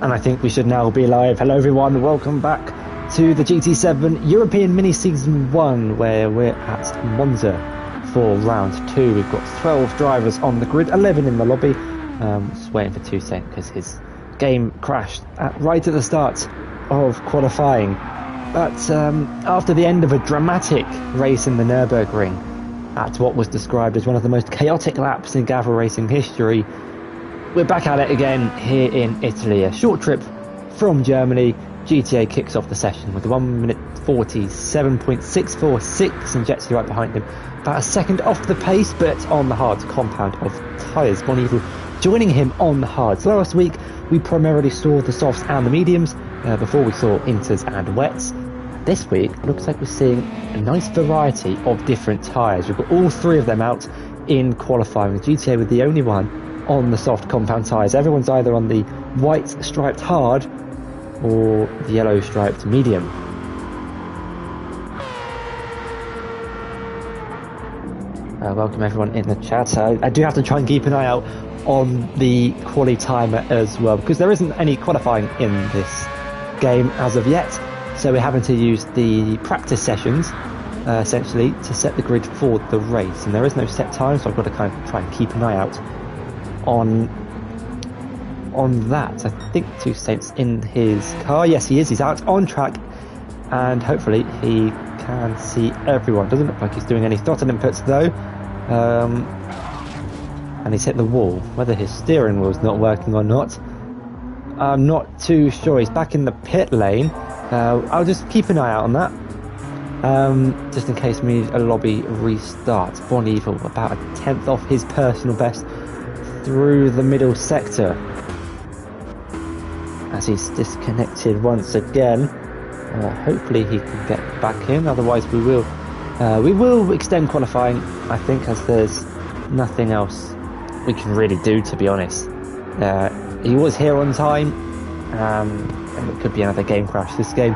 And I think we should now be live. Hello everyone, welcome back to the GT7 European Mini Season 1, where we're at Monza for round 2. We've got 12 drivers on the grid, 11 in the lobby. Just waiting for Hussein because his game crashed right at the start of qualifying. But after the end of a dramatic race in the Nürburgring, at what was described as one of the most chaotic laps in Gavra racing history, we're back at it again here in Italy. A short trip from Germany. GTA kicks off the session with 1 minute 47.646 and Jetsi right behind him. About a second off the pace, but on the hard compound of tyres. Bonivel joining him on the hards. Last week we primarily saw the softs and the mediums before we saw inters and wets. This week looks like we're seeing a nice variety of different tyres. We've got all three of them out in qualifying. The GTA with the only one on the soft compound tyres. Everyone's either on the white striped hard or the yellow striped medium. Welcome everyone in the chat. I do have to try and keep an eye out on the quali timer as well, because there isn't any qualifying in this game as of yet, so we're having to use the practice sessions essentially to set the grid for the race, and there is no set time, so I've got to kind of try and keep an eye out on that. I think Two Saints in his car. Yes, he is. He's out on track, and hopefully he can see everyone. Doesn't look like he's doing any throttle inputs though, and he's hit the wall. Whether his steering wheel's not working or not, I'm not too sure. He's back in the pit lane. I'll just keep an eye out on that, just in case we need a lobby restart. Bonivel about a tenth off his personal best through the middle sector as he's disconnected once again. Hopefully he can get back in, otherwise we will extend qualifying, I think, as there's nothing else we can really do, to be honest. He was here on time, and it could be another game crash. This game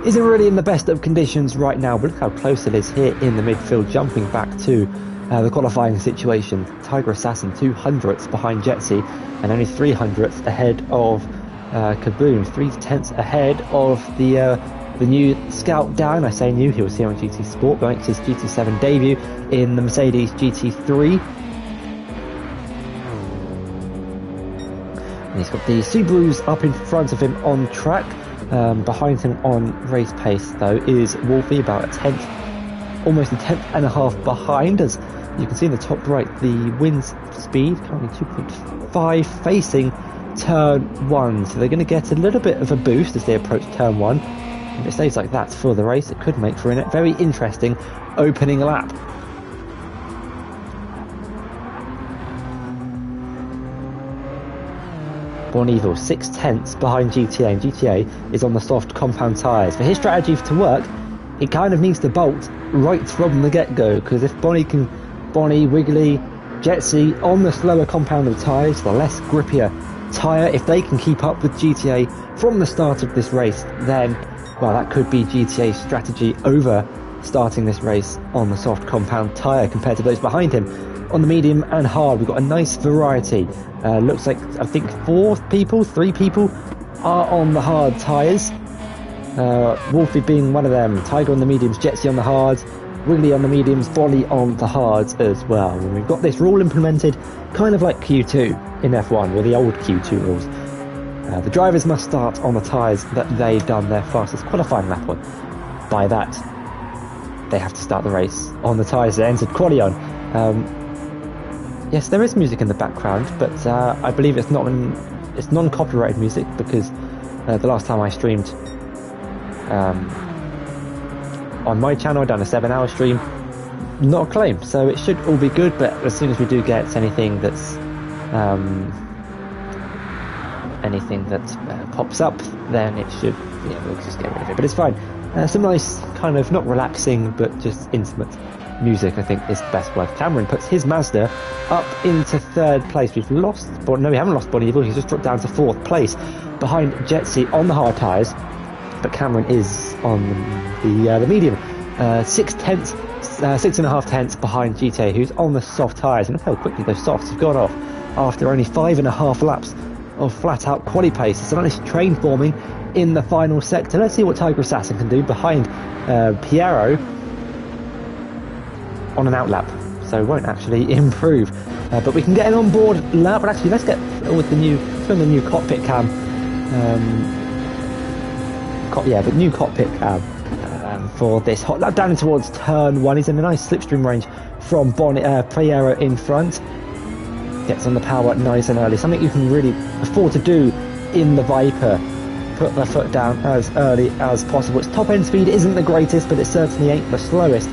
isn't really in the best of conditions right now, but look how close it is here in the midfield, jumping back to the qualifying situation. Tiger Assassin 200ths behind Jetsi, and only 300ths ahead of Kaboom. 3/10 ahead of the new Scout down. I say new, he was here on GT Sport, but makes his GT7 debut in the Mercedes GT3. And he's got the Subarus up in front of him on track. Behind him on race pace though is Wolfie, about a tenth, almost a tenth and a half behind. As you can see in the top right, the wind speed currently 2.5 facing turn 1, so they're going to get a little bit of a boost as they approach turn 1. If it stays like that for the race, it could make for a very interesting opening lap. Bonivel 6/10 behind GTA, and GTA is on the soft compound tyres. For his strategy to work, it kind of needs to bolt right from the get-go, because if Bonnie, Wiggly, Jetsi on the slower compound of tyres, the less grippier tyre, if they can keep up with GTA from the start of this race, then, well, that could be GTA's strategy over starting this race on the soft compound tyre compared to those behind him. On the medium and hard, we've got a nice variety. Looks like, I think, 3 people are on the hard tyres. Wolfie being one of them. Tiger on the mediums, Jetsi on the hards, Wiggly on the mediums, Bonnie on the hards as well. And we've got this rule implemented kind of like Q2 in F1, or the old Q2 rules. The drivers must start on the tyres that they've done their fastest qualifying lap on. By that, they have to start the race on the tyres they entered quali on. Yes, there is music in the background, but I believe it's non-copyrighted music, because the last time I streamed on my channel, I done a 7-hour stream, not a claim, so it should all be good. But as soon as we do get anything that's pops up, then it should, we'll just get rid of it. But it's fine. Some nice kind of, not relaxing, but just intimate music, I think, is the best word. Cameron puts his Mazda up into 3rd place. We haven't lost Bonivel, he's just dropped down to 4th place behind Jetsi on the hard tyres, but Cameron is on the medium. 6.5 tenths behind GTA, who's on the soft tyres, and look how quickly those softs have gone off after only 5.5 laps of flat-out quali pace. It's a nice train forming in the final sector. Let's see what Tiger Assassin can do behind Piero on an outlap. So it won't actually improve. But we can get an onboard lap. But actually, let's get with the new cockpit cam. The new cockpit cam for this hot lap down towards turn 1. He's in a nice slipstream range from Piero in front. Gets on the power nice and early. Something you can really afford to do in the Viper. Put the foot down as early as possible. Its top end speed isn't the greatest, but it certainly ain't the slowest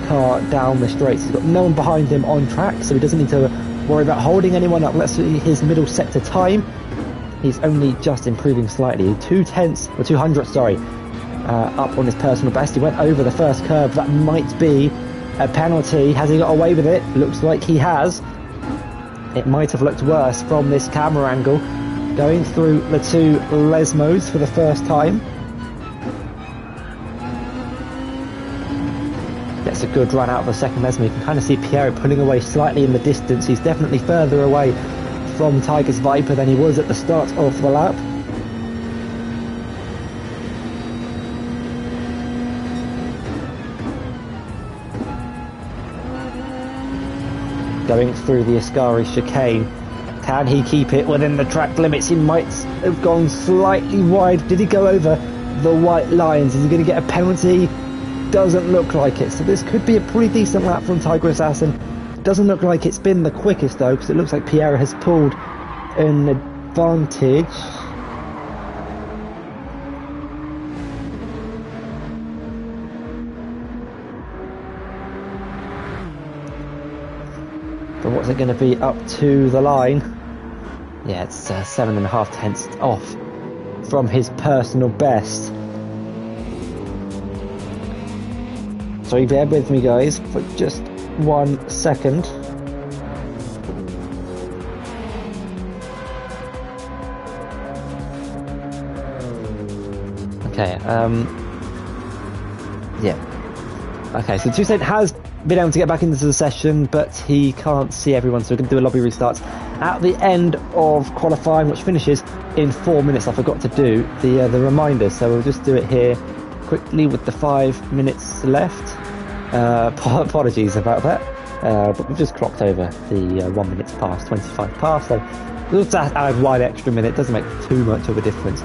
car down the straights. He's got no one behind him on track, so he doesn't need to worry about holding anyone up. Let's see his middle sector time. He's only just improving slightly. 200 up on his personal best. He went over the first curve. That might be a penalty. Has he got away with it? Looks like he has. It might have looked worse from this camera angle. Going through the two Lesmos for the first time. Gets a good run out of the second Lesmo. You can kind of see Piero pulling away slightly in the distance. He's definitely further away from Tiger's Viper than he was at the start of the lap. Going through the Ascari chicane. Can he keep it within the track limits? He might have gone slightly wide. Did he go over the white lines? Is he going to get a penalty? Doesn't look like it. So this could be a pretty decent lap from Tiger Assassin. Doesn't look like it's been the quickest though, because it looks like Piero has pulled an advantage. But what's it going to be up to the line? Yeah, it's 7.5 tenths off from his personal best. So bear with me guys for just 1 second. Okay, yeah. Okay, so Hussein has been able to get back into the session, but he can't see everyone, so we're going to do a lobby restart at the end of qualifying, which finishes in 4 minutes. I forgot to do the reminder, so we'll just do it here quickly with the 5 minutes left. Apologies about that, but we've just clocked over the 1 minute past, 25 past, so we'll just add 1 extra minute. Doesn't make too much of a difference,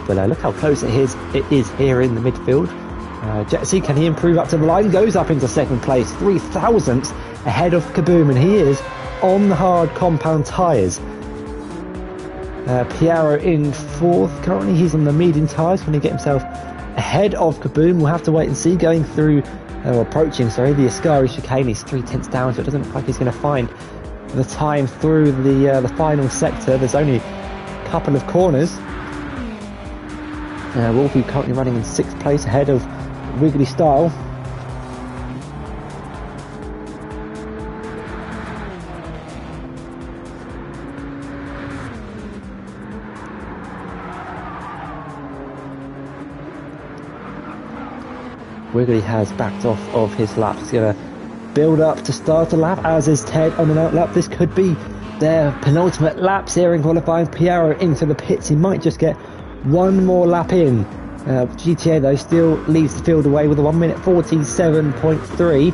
but look how close it is here in the midfield. Jetsy, can he improve up to the line? Goes up into second place, 3 thousandths ahead of Kaboom, and he is on the hard compound tyres. Piero in fourth currently. He's on the medium tyres. Can he get himself ahead of Kaboom? We'll have to wait and see. Going through, approaching, the Ascari chicane. He's 3 tenths down, so it doesn't look like he's going to find the time through the final sector. There's only a couple of corners. Wolfie currently running in 6th place ahead of Wiggly Style. Wiggly has backed off of his lap. He's going to build up to start a lap, as is Ted on an outlap. This could be their penultimate laps here in qualifying. Piero into the pits. He might just get one more lap in. GTA though still leads the field away with a 1 minute 47.3.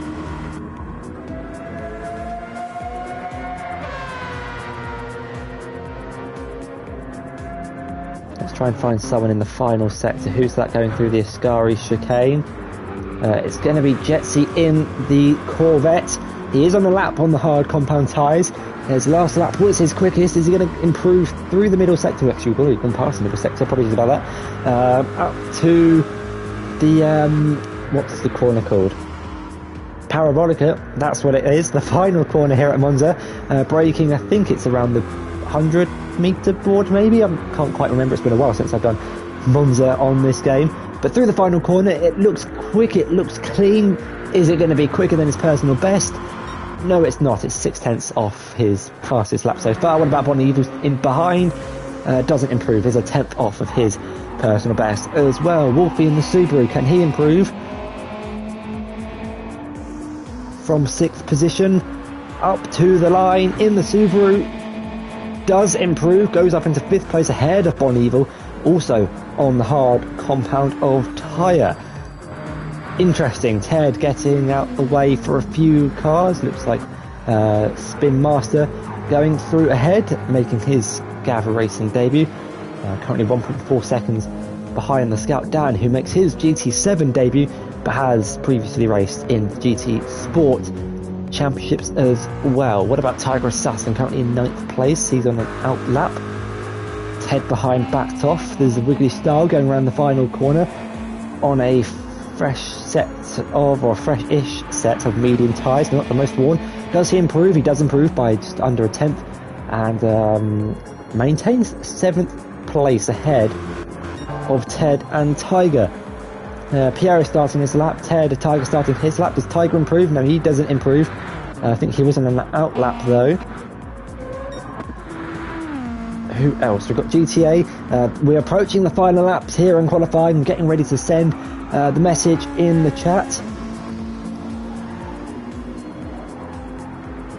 Let's try and find someone in the final sector. Who's that going through the Ascari chicane? It's going to be Jetsy in the Corvette. He is on the lap on the hard compound tyres. His last lap was his quickest. Is he going to improve through the middle sector? Actually, we've already gone past the middle sector. Apologies about that. Up to the, what's the corner called? Parabolica. That's what it is. The final corner here at Monza. Braking, I think it's around the 100 metre board maybe. I can't quite remember. It's been a while since I've done Monza on this game. But through the final corner, it looks quick. It looks clean. Is it going to be quicker than his personal best? No, it's not. It's 6 tenths off his fastest lap so far. What about Bonnie, who's in behind? Doesn't improve. He's a 10th off of his personal best as well. Wolfie in the Subaru, can he improve? From 6th position up to the line in the Subaru. does improve, goes up into 5th place ahead of Bon Evil, also on the hard compound of tyre. Interesting, Ted getting out the way for a few cars. Looks like Spin Master going through ahead, making his Gavra racing debut. Currently 1.4 seconds behind the Scout Dan, who makes his GT7 debut, but has previously raced in GT Sport Championships as well. What about Tiger Assassin, currently in 9th place? He's on an out lap. Ted behind backed off. There's a Wiggly Style going around the final corner on a fresh-ish set of medium tyres, not the most worn. Does he improve? He does improve by just under a 10th, and maintains 7th place ahead of Ted and Tiger. Piero starting his lap, Tiger starting his lap. Does Tiger improve? No, he doesn't improve. I think he was on an out lap though. Who else? We've got GTA. We're approaching the final laps here in qualifying and getting ready to send the message in the chat.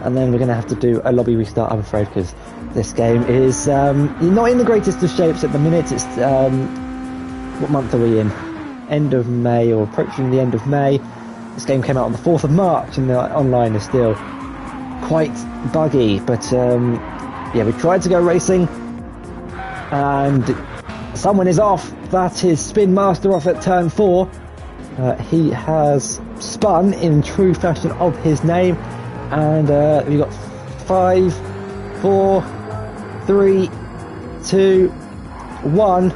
And then we're going to have to do a lobby restart, I'm afraid, because this game is not in the greatest of shapes at the minute. It's what month are we in? End of May, or approaching the end of May. This game came out on the 4th of March, and the online is still quite buggy. But yeah, we tried to go racing, and someone is off. That is Spin Master off at turn 4. He has spun in true fashion of his name, and we've got 5, 4, 3, 2, 1.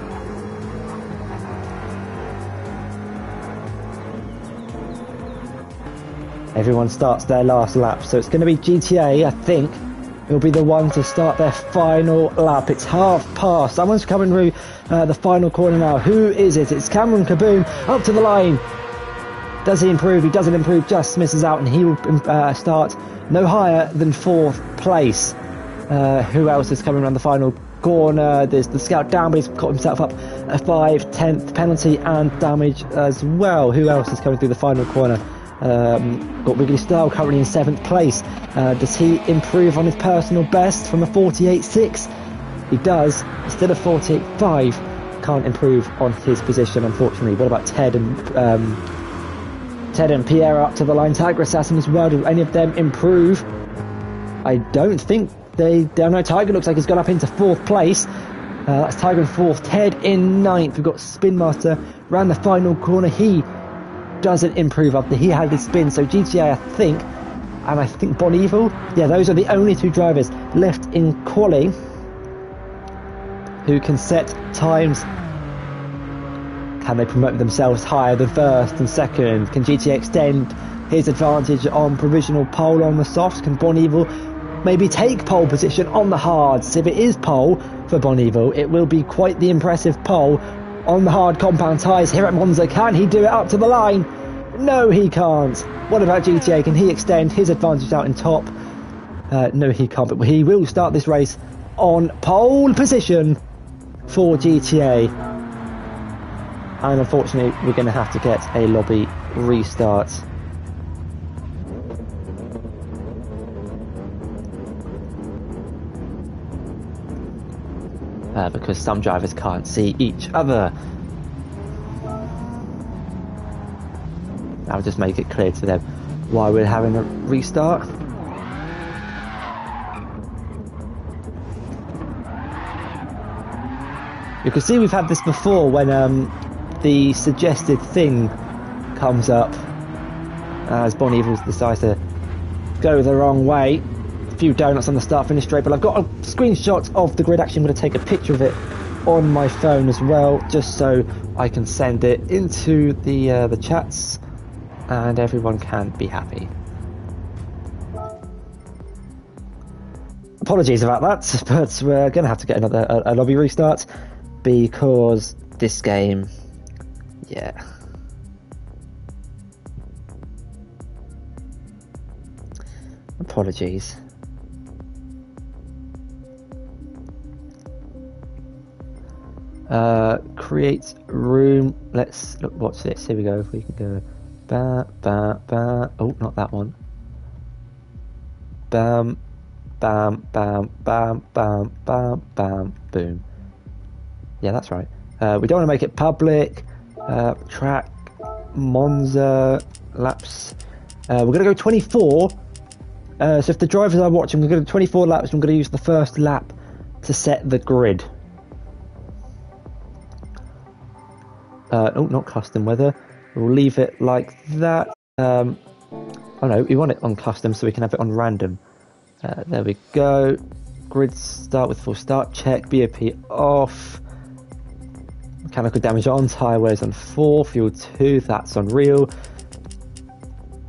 Everyone starts their last lap, so it's going to be GTA, I think. It'll be the one to start their final lap. It's half past. Someone's coming through the final corner now. Who is it? It's Cameron Kaboom up to the line. Does he improve? He doesn't improve, just misses out, and he will start no higher than 4th place. Who else is coming around the final corner? There's the Scout down, but he's got himself up a 5/10th penalty and damage as well. Who else is coming through the final corner? Got Wiggly Style currently in 7th place. Does he improve on his personal best from a 48.6? He does. Instead of 48.5, can't improve on his position, unfortunately. What about Ted and Pierre up to the line? Tiger Assassin as well. Do any of them improve? I don't think they don't know. Tiger looks like he's gone up into 4th place. That's Tiger in 4th, Ted in 9th. We've got Spin Master round the final corner. He doesn't improve after he had his spin. So GTA, I think, and I think Bon Evil, yeah, those are the only 2 drivers left in quali who can set times. Can they promote themselves higher than 1st and 2nd? Can GTA extend his advantage on provisional pole on the softs? Can Bon Evil maybe take pole position on the hards? If it is pole for Bon Evil, it will be quite the impressive pole on the hard compound tyres here at Monza. Can he do it up to the line? No, he can't. What about GTA? Can he extend his advantage out in top? No, he can't, but he will start this race on pole position for GTA. And unfortunately, we're going to have to get a lobby restart. Because some drivers can't see each other. I'll just make it clear to them why we're having a restart. You can see we've had this before when the suggested thing comes up as Bon Evil decides to go the wrong way. A few donuts on the start finish straight, but I've got a screenshot of the grid. Actually, I'm going to take a picture of it on my phone as well, just so I can send it into the chats and everyone can be happy. Apologies about that, but we're going to have to get a lobby restart because this game, yeah. Apologies. Create room. Let's look. Watch this. Here we go. If we can go, ba ba ba. Oh, not that one. Bam, bam, bam, bam, bam, bam, bam, boom. Yeah, that's right. We don't want to make it public. Track, Monza, laps. We're going to go 24. So if the drivers are watching, we're going to do 24 laps. I'm going to use the first lap to set the grid. Oh, not custom weather. We'll leave it like that. Oh no, we want it on custom so we can have it on random. There we go. Grid start with full start check. BOP off. Mechanical damage on. Tyre wears on 4. Fuel 2. That's on real.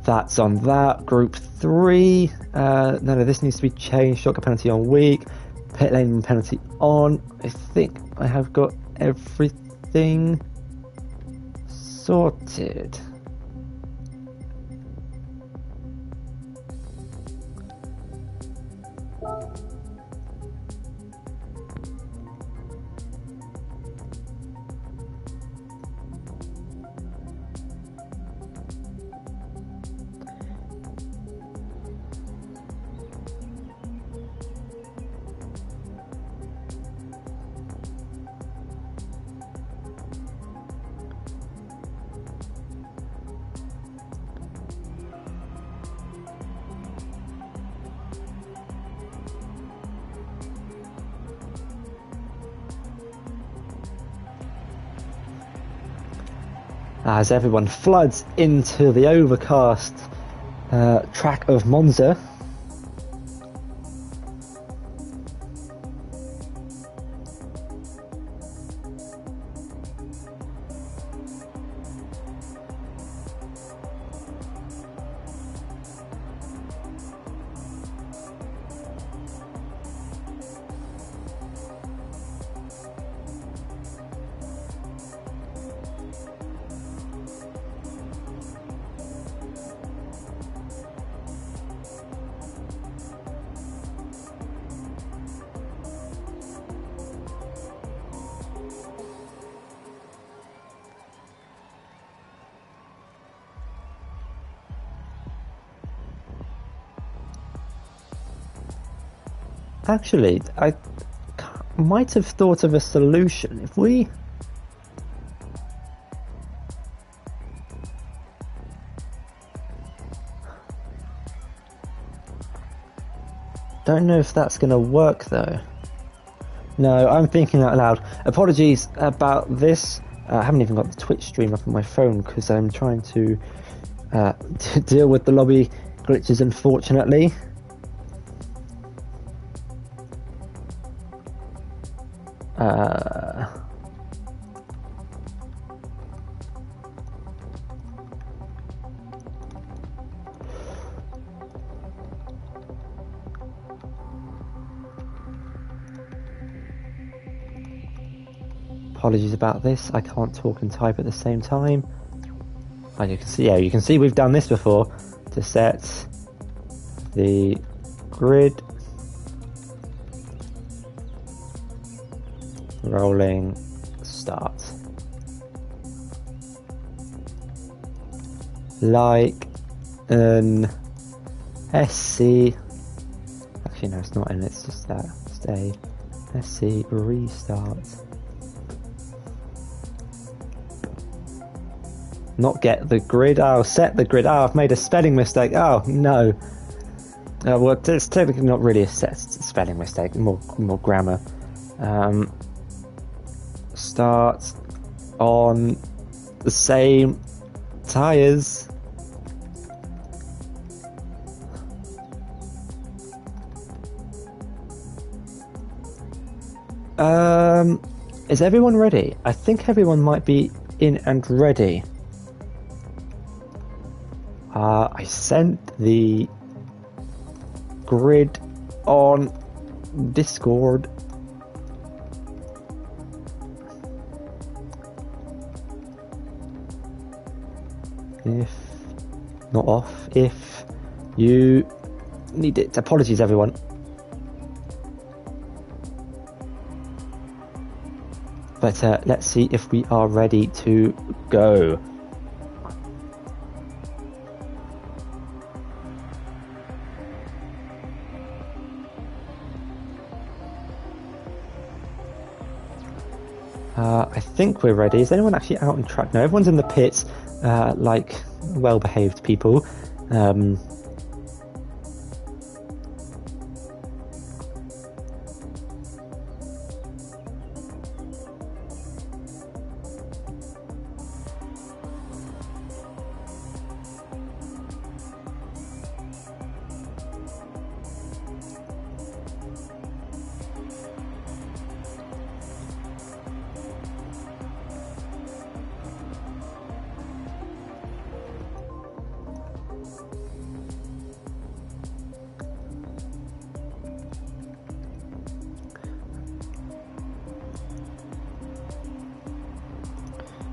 That's on that. Group 3. None of this needs to be changed. Shotgun penalty on weak. Pit lane penalty on. I think I have got everything sorted. As everyone floods into the overcast track of Monza. Actually, I might have thought of a solution. If we don't know if that's going to work though. No, I'm thinking out loud. Apologies about this. I haven't even got the Twitch stream up on my phone because I'm trying to deal with the lobby glitches, unfortunately. Apologies about this. I can't talk and type at the same time. And you can see, yeah, you can see we've done this before to set the grid. Rolling start. Like an SC. Actually, no, it's not in. It's just that. Stay. SC restart. Not get the grid. Oh, set the grid. Oh, I've made a spelling mistake. Oh no. Well, it's technically not really a spelling mistake. More grammar. Start on the same tires. Is everyone ready? I think everyone might be in and ready. I sent the grid on Discord. If not off, if you need it. Apologies, everyone. But let's see if we are ready to go. I think we're ready. Is anyone actually out on track? No, everyone's in the pits, like well-behaved people.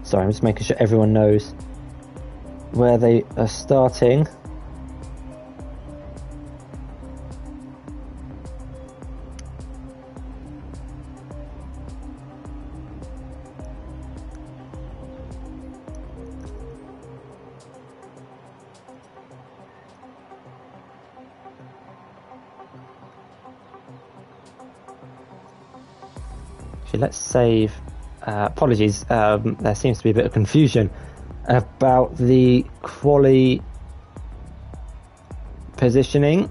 Sorry, I'm just making sure everyone knows where they are starting. Actually, let's save. Apologies, there seems to be a bit of confusion about the quali positioning.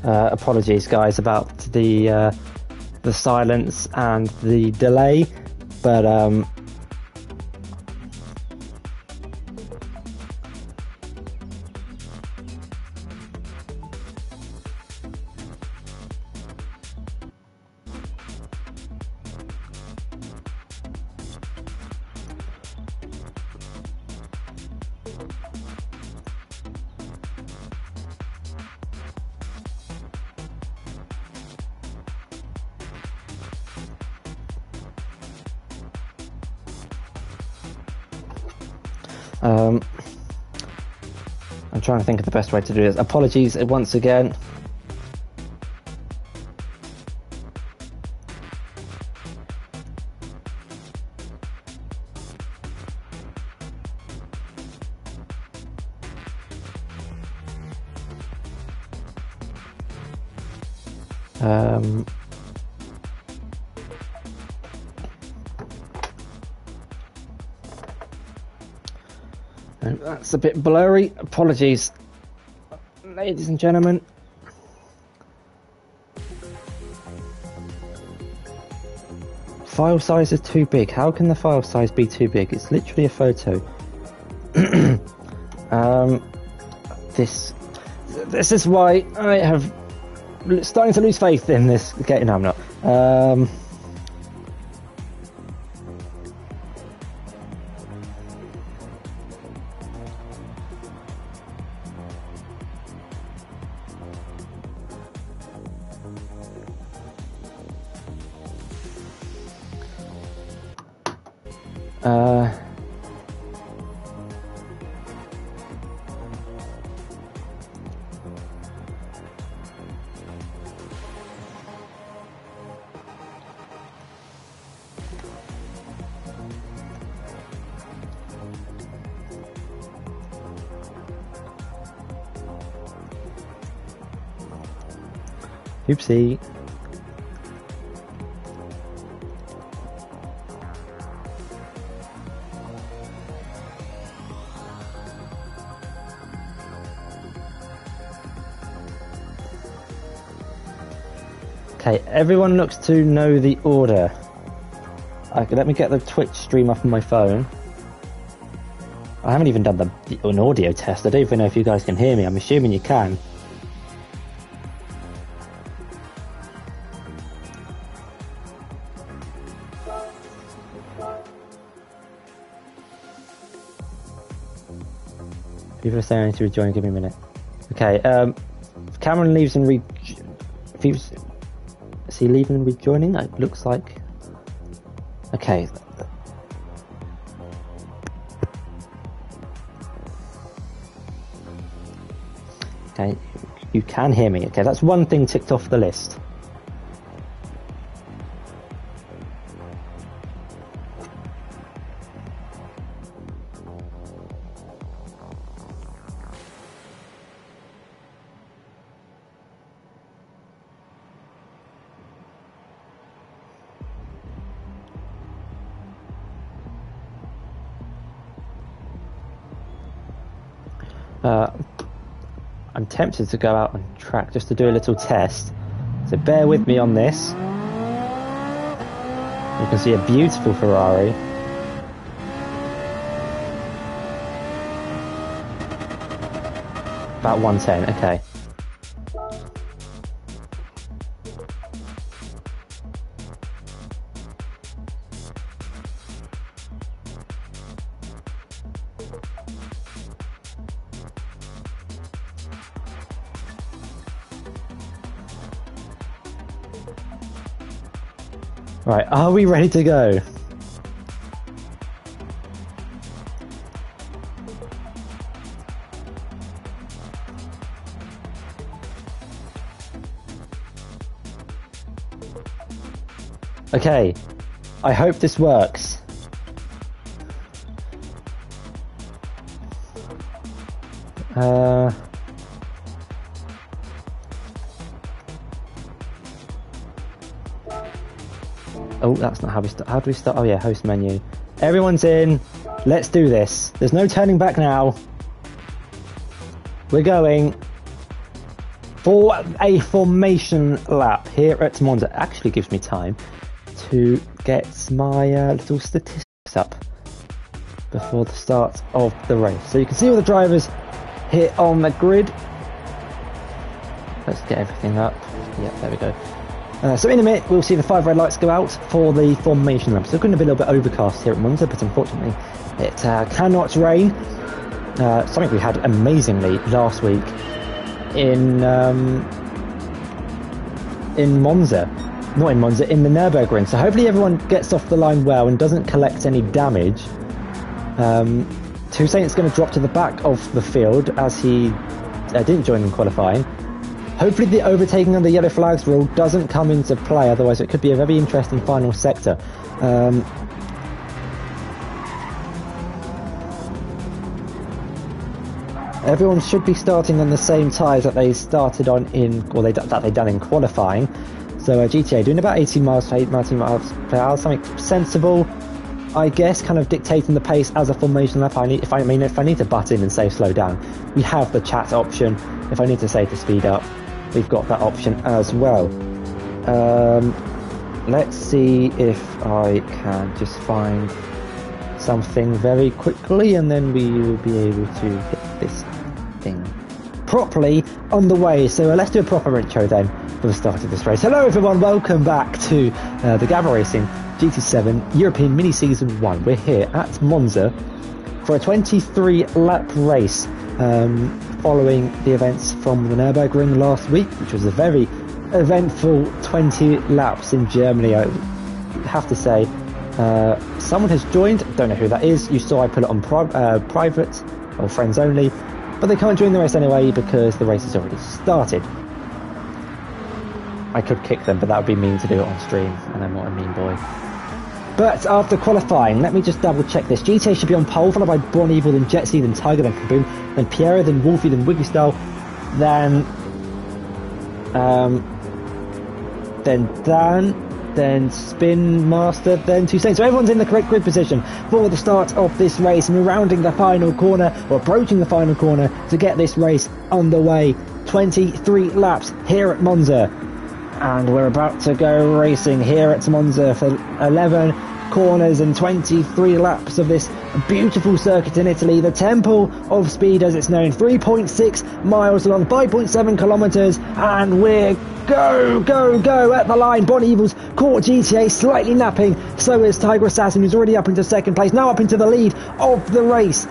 Apologies, guys, about the silence and the delay, but I'm trying to think of the best way to do this. Apologies once again. That's a bit blurry. Apologies, ladies and gentlemen. File size is too big. How can the file size be too big? It's literally a photo. This is why I have starting to lose faith in this. Okay, no, I'm not. Oopsie. Okay, everyone looks to know the order. Okay, let me get the Twitch stream up on my phone. I haven't even done an audio test. I don't even know if you guys can hear me. I'm assuming you can. People are saying I need to rejoin. Give me a minute. Okay. If Cameron leaves and is he leaving and rejoining? It looks like. Okay. Okay. You can hear me. Okay, that's one thing ticked off the list. I'm tempted to go out on track just to do a little test, so bear with me on this. You can see a beautiful Ferrari. About 110, okay. Right, are we ready to go? Okay, I hope this works. Oh, that's not how we start. How do we start? Oh yeah, host menu. Everyone's in. Let's do this. There's no turning back now. We're going for a formation lap here at Monza. It actually gives me time to get my little statistics up before the start of the race. So you can see all the drivers here on the grid. Let's get everything up. Yeah, there we go. So in a minute we'll see the 5 red lights go out for the formation lap. So it's going to be a little bit overcast here at Monza, but unfortunately it cannot rain. Something we had amazingly last week in Monza. Not in Monza, in the Nürburgring. So hopefully everyone gets off the line well and doesn't collect any damage. Hussein's going to drop to the back of the field as he didn't join in qualifying. Hopefully the overtaking of the yellow flags rule doesn't come into play, otherwise it could be a very interesting final sector. Everyone should be starting on the same tyres that they started on that they done in qualifying. So GTA doing about 18 miles per hour, something sensible, I guess, kind of dictating the pace as a formation lap. If I need to butt in and say slow down, we have the chat option. If I need to say to speed up, we've got that option as well. Let's see if I can just find something very quickly, and then we will be able to hit this thing properly on the way. So let's do a proper intro then for the start of this race. Hello everyone, welcome back to the Gavra Racing GT7 European Mini Season 1. We're here at Monza for a 23 lap race, following the events from the Nürburgring last week, which was a very eventful 20 laps in Germany. I have to say, someone has joined, don't know who that is. You saw I put it on private or friends only, but they can't join the race anyway because the race has already started. I could kick them, but that would be mean to do it on stream, and I'm not a mean boy. But after qualifying, let me just double check this. GTA should be on pole, followed by Born Evil, then Jetsi, then Tiger, then Kaboom, then Piero, then Wolfie, then Wiggy Style, then Dan, then Spin Master, then Hussein. So everyone's in the correct grid position for the start of this race, and we're rounding the final corner, or approaching the final corner, to get this race underway. 23 laps here at Monza. And we're about to go racing here at Monza for 11 corners and 23 laps of this beautiful circuit in Italy, the Temple of Speed as it's known. 3.6 miles long, 5.7 kilometres, and we're go at the line. Bon Evil's caught GTA slightly napping, so is Tiger Assassin, who's already up into second place, now up into the lead of the race.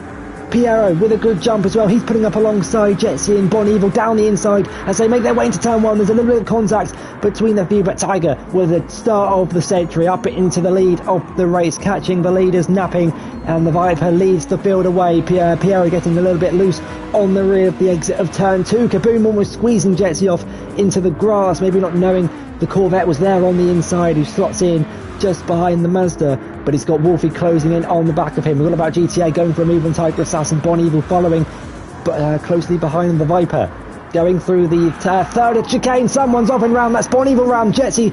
Piero with a good jump as well. He's putting up alongside Jetsi and Bon Evil down the inside as they make their way into turn 1. There's a little bit of contact between the few, but Tiger with the start of the century up into the lead of the race, catching the leaders napping, and the Viper leads the field away. Piero getting a little bit loose on the rear of the exit of turn 2. Kaboom almost squeezing Jetsi off into the grass, maybe not knowing the Corvette was there on the inside, who slots in just behind the Mazda, but he's got Wolfie closing in on the back of him. We've got about GTA going for a move on Tiger Assassin, Bon Evil following closely behind the Viper. Going through the third chicane, someone's off and round, that's Bon Evil round. Jetsi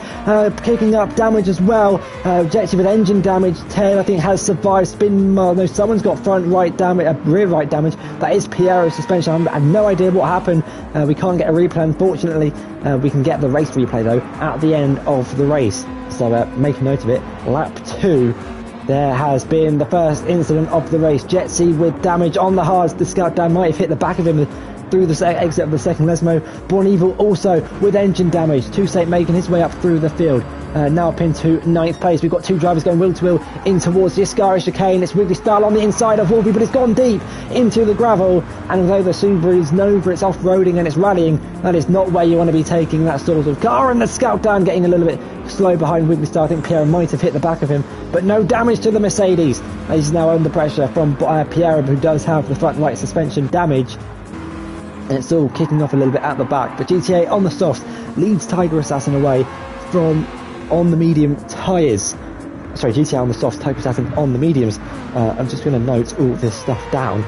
kicking up damage as well. Jetsi with engine damage. Tail, I think, has survived. Spin, no, someone's got front right damage, rear right damage. That is Piero's suspension. I have no idea what happened. We can't get a replay, unfortunately. We can get the race replay, though, at the end of the race. So make a note of it. Lap 2. There has been the first incident of the race. Jetsi with damage on the hards. The Scout down might have hit the back of him through the exit of the second Lesmo. Bon Evil also with engine damage. Toussaint making his way up through the field. Now up into 9th place. We've got two drivers going wheel to wheel in towards the Ascari chicane. It's Wrigley Style on the inside of Wolfie, but it's gone deep into the gravel. And although the Subaru is known for its off-roading and its rallying, that is not where you want to be taking that sort of car. And the Scout down getting a little bit slow behind Wrigley Style. I think Piero might have hit the back of him, but no damage to the Mercedes. He's now under pressure from Piero, who does have the front right suspension damage. And it's all kicking off a little bit at the back, but GTA on the softs leads Tiger Assassin away from on the medium tyres. Sorry, GTA on the softs, Tiger Assassin on the mediums. I'm just going to note all this stuff down,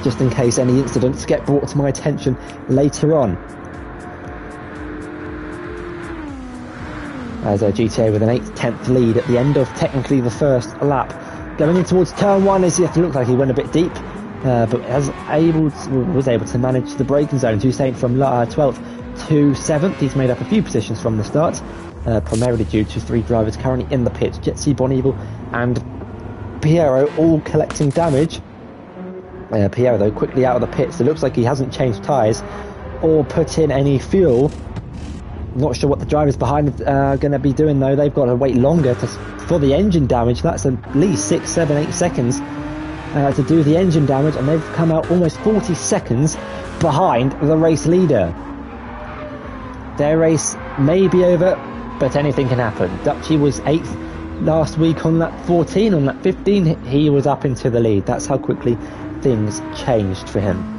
just in case any incidents get brought to my attention later on. As GTA with an 8/10 lead at the end of technically the first lap. Going in towards turn 1, as it looked like he went a bit deep. But was able to manage the braking zone. Toussaint from 12th to 7th. He's made up a few positions from the start, primarily due to 3 drivers currently in the pits. Jetsi, Bon Evil and Piero all collecting damage. Piero, though, quickly out of the pits. It looks like he hasn't changed tyres or put in any fuel. Not sure what the drivers behind are going to be doing, though. They've got to wait longer for the engine damage. That's at least 6, 7, 8 seconds. To do the engine damage, and they've come out almost 40 seconds behind the race leader. Their race may be over, but anything can happen. Dutchie was 8th last week on lap 14. On lap 15 he was up into the lead. That's how quickly things changed for him.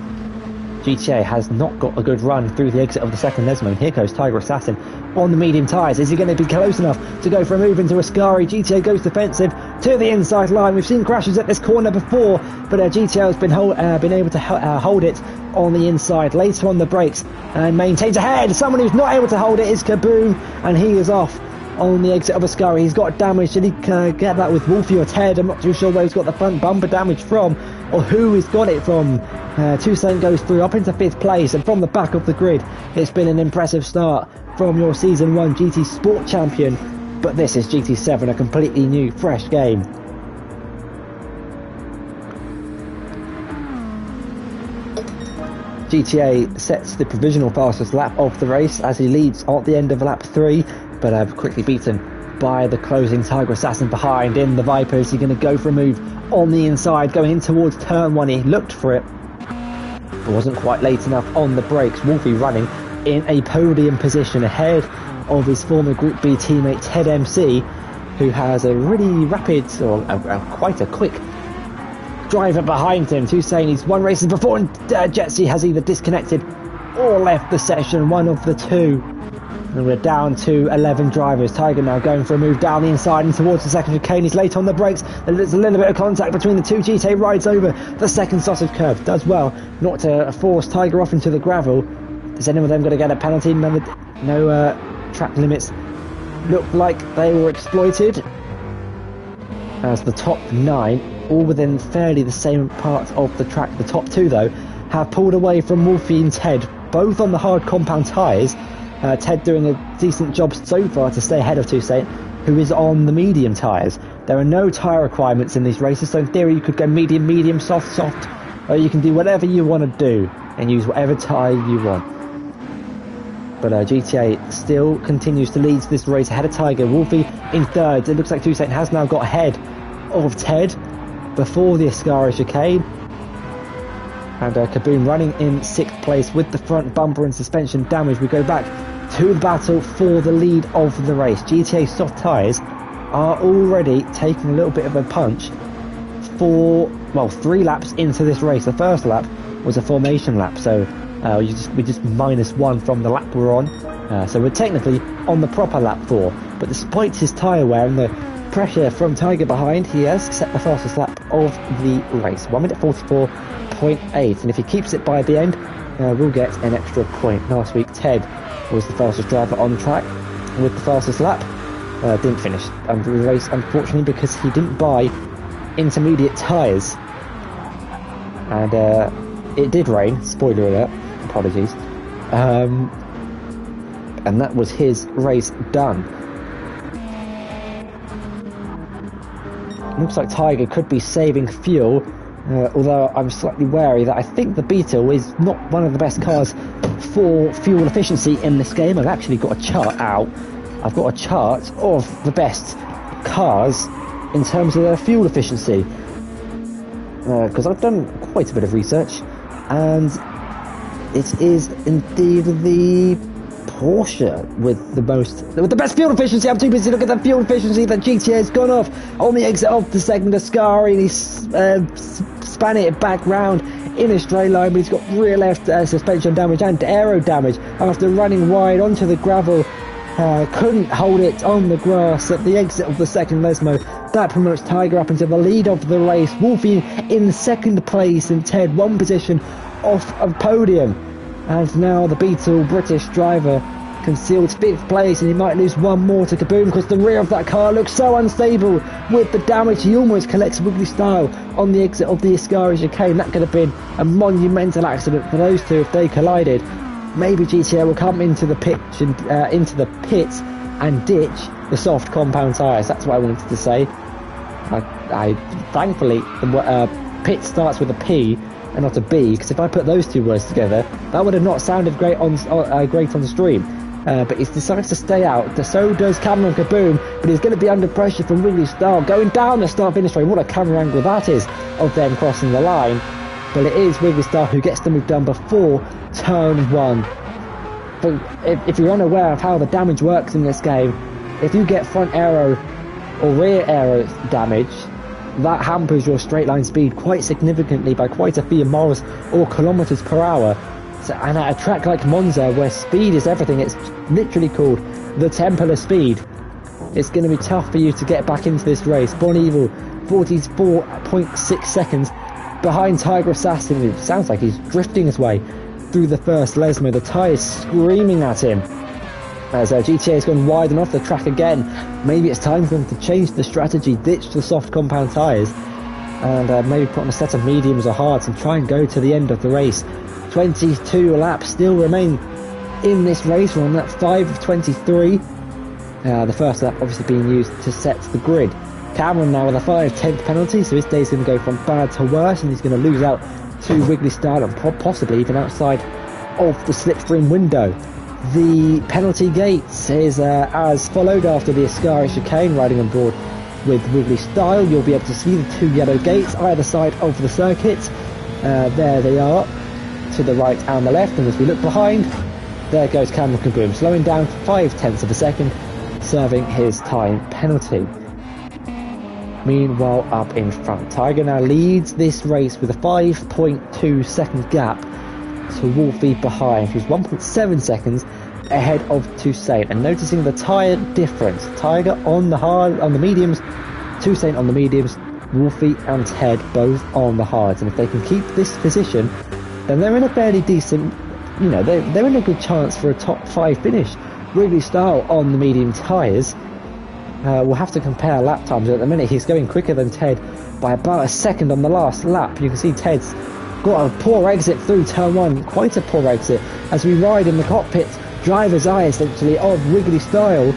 GTA has not got a good run through the exit of the second Lesmo. Here goes Tiger Assassin on the medium tyres. Is he going to be close enough to go for a move into Ascari? GTA goes defensive to the inside line. We've seen crashes at this corner before, but GTA has been able to hold it on the inside. Later on the brakes and maintains ahead. Someone who's not able to hold it is Kaboom, and he is off on the exit of Ascari. He's got damage. Did he get that with Wolfie or Ted? I'm not too sure where he's got the front bumper damage from or who he's got it from. Toussaint goes through up into 5th place, and from the back of the grid, it's been an impressive start from your Season 1 GT Sport champion, but this is GT7, a completely new, fresh game. GTA sets the provisional fastest lap of the race as he leads at the end of lap 3, but quickly beaten by the closing Tiger Assassin behind in the Viper. Is he going to go for a move on the inside, going in towards turn 1? He looked for it, but wasn't quite late enough on the brakes. Wolfie running in a podium position ahead of his former Group B teammate Ted MC, who has a really rapid, or quite a quick driver behind him. Toussaint, he's won races before, and Jetsi has either disconnected or left the session, one of the two. And we're down to 11 drivers. Tiger now going for a move down the inside and towards the second chicane. He's late on the brakes. There's a little bit of contact between the two. GTA rides over the second sausage curve. Does well not to force Tiger off into the gravel. Is any of them going to get a penalty? No track limits looked like they were exploited, as the top 9, all within fairly the same part of the track. The top 2, though, have pulled away from Wolfie and Ted, both on the hard compound tyres. Ted doing a decent job so far to stay ahead of Toussaint, who is on the medium tyres. There are no tyre requirements in these races, so in theory you could go medium, medium, soft, soft, or you can do whatever you want to do and use whatever tyre you want. But GTA still continues to lead this race ahead of Tiger. Wolfie in 3rd. It looks like Toussaint has now got ahead of Ted before the Ascari chicane. And Kaboom running in 6th place with the front bumper and suspension damage. We go back to the battle for the lead of the race. GTA soft tyres are already taking a little bit of a punch for, well, 3 laps into this race. The first lap was a formation lap, so we just -1 from the lap we're on. So we're technically on the proper lap 4. But despite his tyre wear and the pressure from Tiger behind, he has set the fastest lap of the race. 1 minute 44.8, and if he keeps it by the end, we'll get an extra point. Last week Ted was the fastest driver on track with the fastest lap. Didn't finish the race, unfortunately, because he didn't buy intermediate tyres. And it did rain, spoiler alert, apologies. And that was his race done. Looks like Tiger could be saving fuel, although I'm slightly wary that I think the Beetle is not one of the best cars for fuel efficiency in this game. I've actually got a chart out. I've got a chart of the best cars in terms of their fuel efficiency, because I've done quite a bit of research, and it is indeed the Porsche with the best fuel efficiency. I'm too busy looking at the fuel efficiency that GTA has gone off on the exit of the second Ascari, and he's span it back round in a straight line, but he's got rear left suspension damage and aero damage after running wide onto the gravel. Couldn't hold it on the grass at the exit of the second Lesmo. That promotes Tiger up into the lead of the race. Wolfie in 2nd place and Ted 1 position off of podium. And now the Beetle British driver concealed 5th place, and he might lose 1 more to Kaboom because the rear of that car looks so unstable with the damage. He almost collects Wiggly Style on the exit of the Ascari chicane. That could have been a monumental accident for those two if they collided. Maybe GTA will come into the pit and ditch the soft compound tyres. That's what I wanted to say. I thankfully the pit starts with a P and not a B, because if I put those 2 words together, that would have not sounded great on the stream. But he decides to stay out. So does Cameron Kaboom, but he's going to be under pressure from Wiggly Style going down the start-finish straight. What a camera angle that is of them crossing the line. But it is Wiggly Style who gets the move done before turn 1. But if you're unaware of how the damage works in this game, if you get front aero or rear aero damage, that hampers your straight line speed quite significantly by quite a few miles or kilometers per hour. So, and at a track like Monza, where speed is everything, it's literally called the Temple of Speed, it's going to be tough for you to get back into this race. Bon Evil, 44.6 seconds behind Tiger Assassin. It sounds like he's drifting his way through the first Lesmo. The tyre is screaming at him as GTA has gone wide and off the track again. Maybe it's time for them to change the strategy, ditch the soft compound tyres, and maybe put on a set of mediums or hards and try and go to the end of the race. 22 laps still remain in this race. We're on lap 5 of 23. The first lap obviously being used to set the grid. Cameron now with a 5/10 penalty, so his day's going to go from bad to worse, and he's going to lose out to Wiggly Style and possibly even outside of the slipstream window. The penalty gates is as followed after the Ascari chicane. Riding on board with Wiggly Style, you'll be able to see the 2 yellow gates either side of the circuit. There they are, to the right and the left, and as we look behind, there goes Cameron Kaboom, slowing down 0.5 of a second, serving his time penalty. Meanwhile, up in front, Tiger now leads this race with a 5.2 second gap to Wolfie behind, who's 1.7 seconds ahead of Hussein. And noticing the tyre difference, Tiger on the mediums, Hussein on the mediums, Wolfie and Ted both on the hards. And if they can keep this position, then they're in a fairly decent, they're in a good chance for a top 5 finish. Wiggly Style on the medium tyres. We'll have to compare lap times. At the minute he's going quicker than Ted by about a second on the last lap. You can see Ted's got a poor exit through turn 1, quite a poor exit, as we ride in the cockpit, driver's eye essentially of Wiggly Style.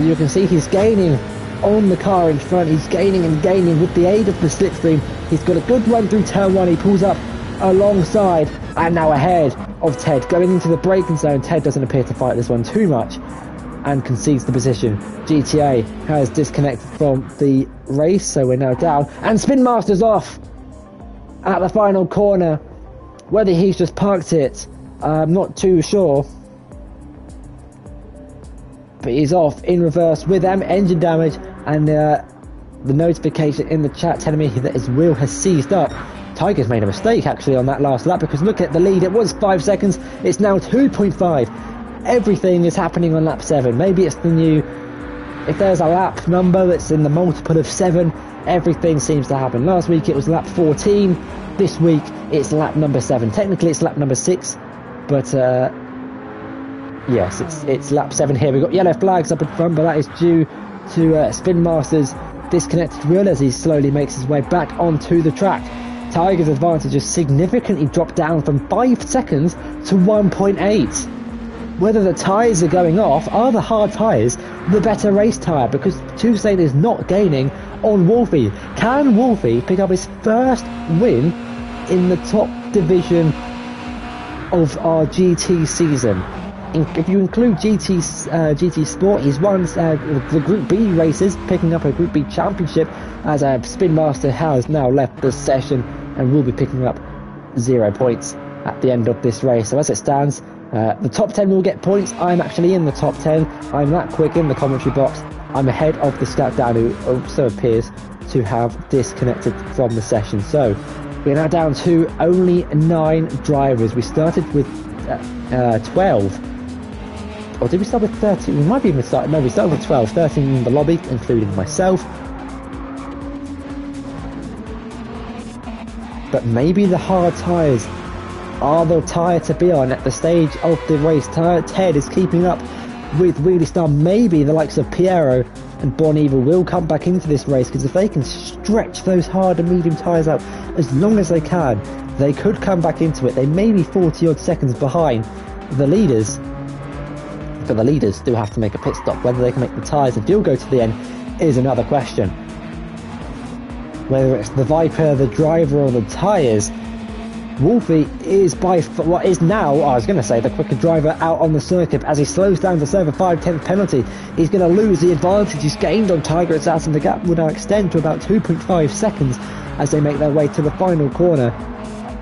You can see he's gaining on the car in front. He's gaining and gaining with the aid of the slipstream. He's got a good run through turn 1. He pulls up alongside and now ahead of Ted going into the braking zone. Ted doesn't appear to fight this one too much and concedes the position. GTA has disconnected from the race, so we're now down, and Spin Master's off at the final corner. Whether he's just parked it, I'm not too sure. But he's off in reverse with engine damage, and the notification in the chat telling me that his wheel has seized up. Tiger's made a mistake actually on that last lap, because look at the lead, it was 5 seconds, it's now 2.5. Everything is happening on lap 7. Maybe it's the new, if there's a lap number that's in the multiple of 7, everything seems to happen. Last week it was lap 14, this week it's lap number 7. Technically it's lap number 6, but yes, it's lap 7 here. We've got yellow flags up in front, but that is due to Spin Master's disconnected wheel as he slowly makes his way back onto the track. Tiger's advantage has significantly dropped down from 5 seconds to 1.8. Whether the tyres are going off, are the hard tyres the better race tyre? Because Hussein is not gaining on Wolfie. Can Wolfie pick up his first win in the top division of our GT season? If you include GT Sport, he's won the Group B races, picking up a Group B championship, as Spin Master has now left the session and will be picking up 0 points at the end of this race. So as it stands, the top 10 will get points. I'm actually in the top 10. I'm that quick in the commentary box. I'm ahead of the Scout Down, who also appears to have disconnected from the session. So we're now down to only 9 drivers. We started with 12. Or did we start with 13? We might be even started. No, we started with 12. 13 in the lobby, including myself. But maybe the hard tyres are the tyre to be on at the stage of the race. Ted is keeping up with Wheelie Star. Maybe the likes of Piero and Bon Evil will come back into this race, because if they can stretch those hard and medium tyres out as long as they can, they could come back into it. They may be 40 odd seconds behind the leaders, but the leaders do have to make a pit stop. Whether they can make the tyres and fuel go to the end is another question. Whether it's the Viper, the driver, or the tyres, Wolfie is by what is now, I was going to say, the quicker driver out on the circuit. As he slows down to serve a 5/10 penalty, he's going to lose the advantage he's gained on Tiger Assassin. The gap will now extend to about 2.5 seconds as they make their way to the final corner.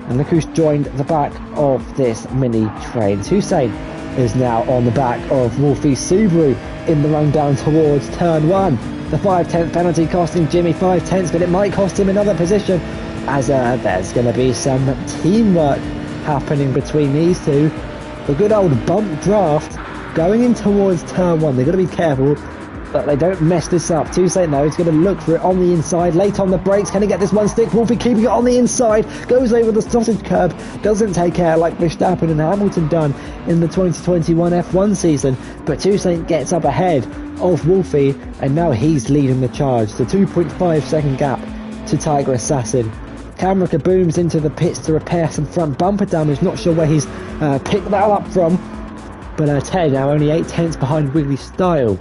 And look who's joined the back of this mini train. Hussein is now on the back of Wolfie's Subaru in the run down towards turn 1. The 5/10 penalty costing Jimmy 5/10, but it might cost him another position, as there's going to be some teamwork happening between these two. The good old bump draft going in towards turn 1. They've got to be careful that they don't mess this up. Hussein though is going to look for it on the inside, late on the brakes. Can he get this one stick? Wolfie keeping it on the inside, goes over the sausage curb, doesn't take care like Verstappen and Hamilton done in the 2021 F1 season, but Hussein gets up ahead of Wolfie, and now he's leading the charge. The 2.5 second gap to Tiger Assassin. Camera kabooms into the pits to repair some front bumper damage. Not sure where he's picked that up from, but Ted now only 8/10 behind Wiggly Style,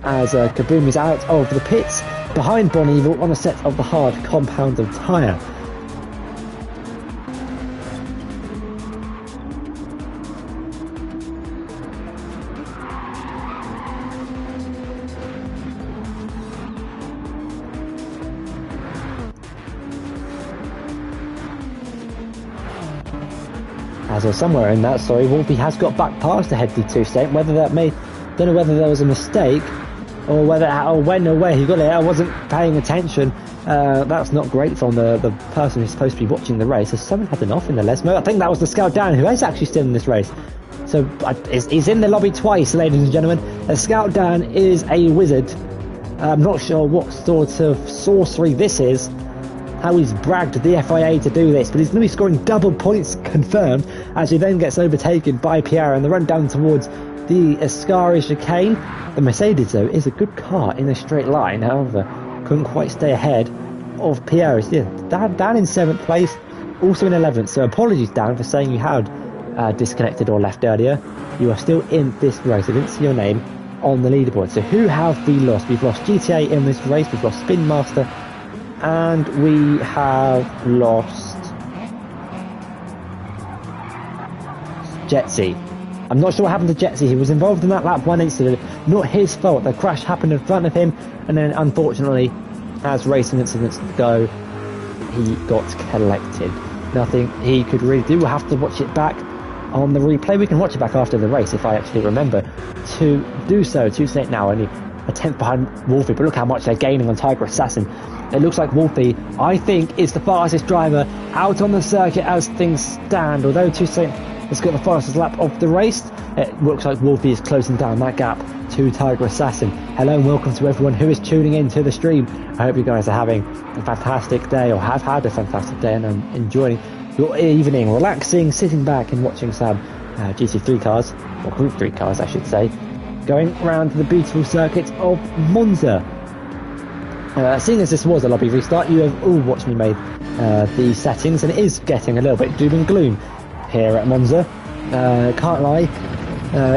as Kaboom is out of the pits behind Bon Evil on a set of the hard compounded tyre. As somewhere in that, Wolfie has got back past the headly 2 state. Whether that don't know whether there was a mistake or when or where he got it. I wasn't paying attention. That's not great from the person who's supposed to be watching the race. Has someone had an off in the Lesmo? I think that was the Scout Dan, who is actually still in this race. So he's in the lobby twice, ladies and gentlemen. Scout Dan is a wizard. I'm not sure what sort of sorcery this is, how he's bragged the FIA to do this, but he's going to be scoring double points confirmed, as he then gets overtaken by Pierre in the run down towards the Ascari chicane. The Mercedes though is a good car in a straight line, however couldn't quite stay ahead of Pierre. Yeah, Dan in 7th place, also in 11th, so apologies Dan for saying you had disconnected or left earlier. You are still in this race. I didn't see your name on the leaderboard. So who have we lost? We've lost GTA in this race, we've lost Spin Master, and we have lost Jetsy. I'm not sure what happened to Jetsy. He was involved in that lap 1 incident. Not his fault. The crash happened in front of him, and then unfortunately, as racing incidents go, he got collected. nothing he could really do. We'll have to watch it back on the replay. We can watch it back after the race if I actually remember to do so. 2-8 now, only a tenth behind Wolfie, but look how much they're gaining on Tiger Assassin. It looks like Wolfie, I think, is the fastest driver out on the circuit as things stand. Although 2-8 has got the fastest lap of the race, it looks like Wolfie is closing down that gap to Tiger Assassin. Hello and welcome to everyone who is tuning in to the stream. I hope you guys are having a fantastic day, or have had a fantastic day, and are enjoying your evening, relaxing, sitting back and watching some GT3 cars, or Group 3 cars I should say, going around the beautiful circuit of Monza. Seeing as this was a lobby restart, you have all watched me make the settings, and it is getting a little bit doom and gloom here at Monza. Can't lie,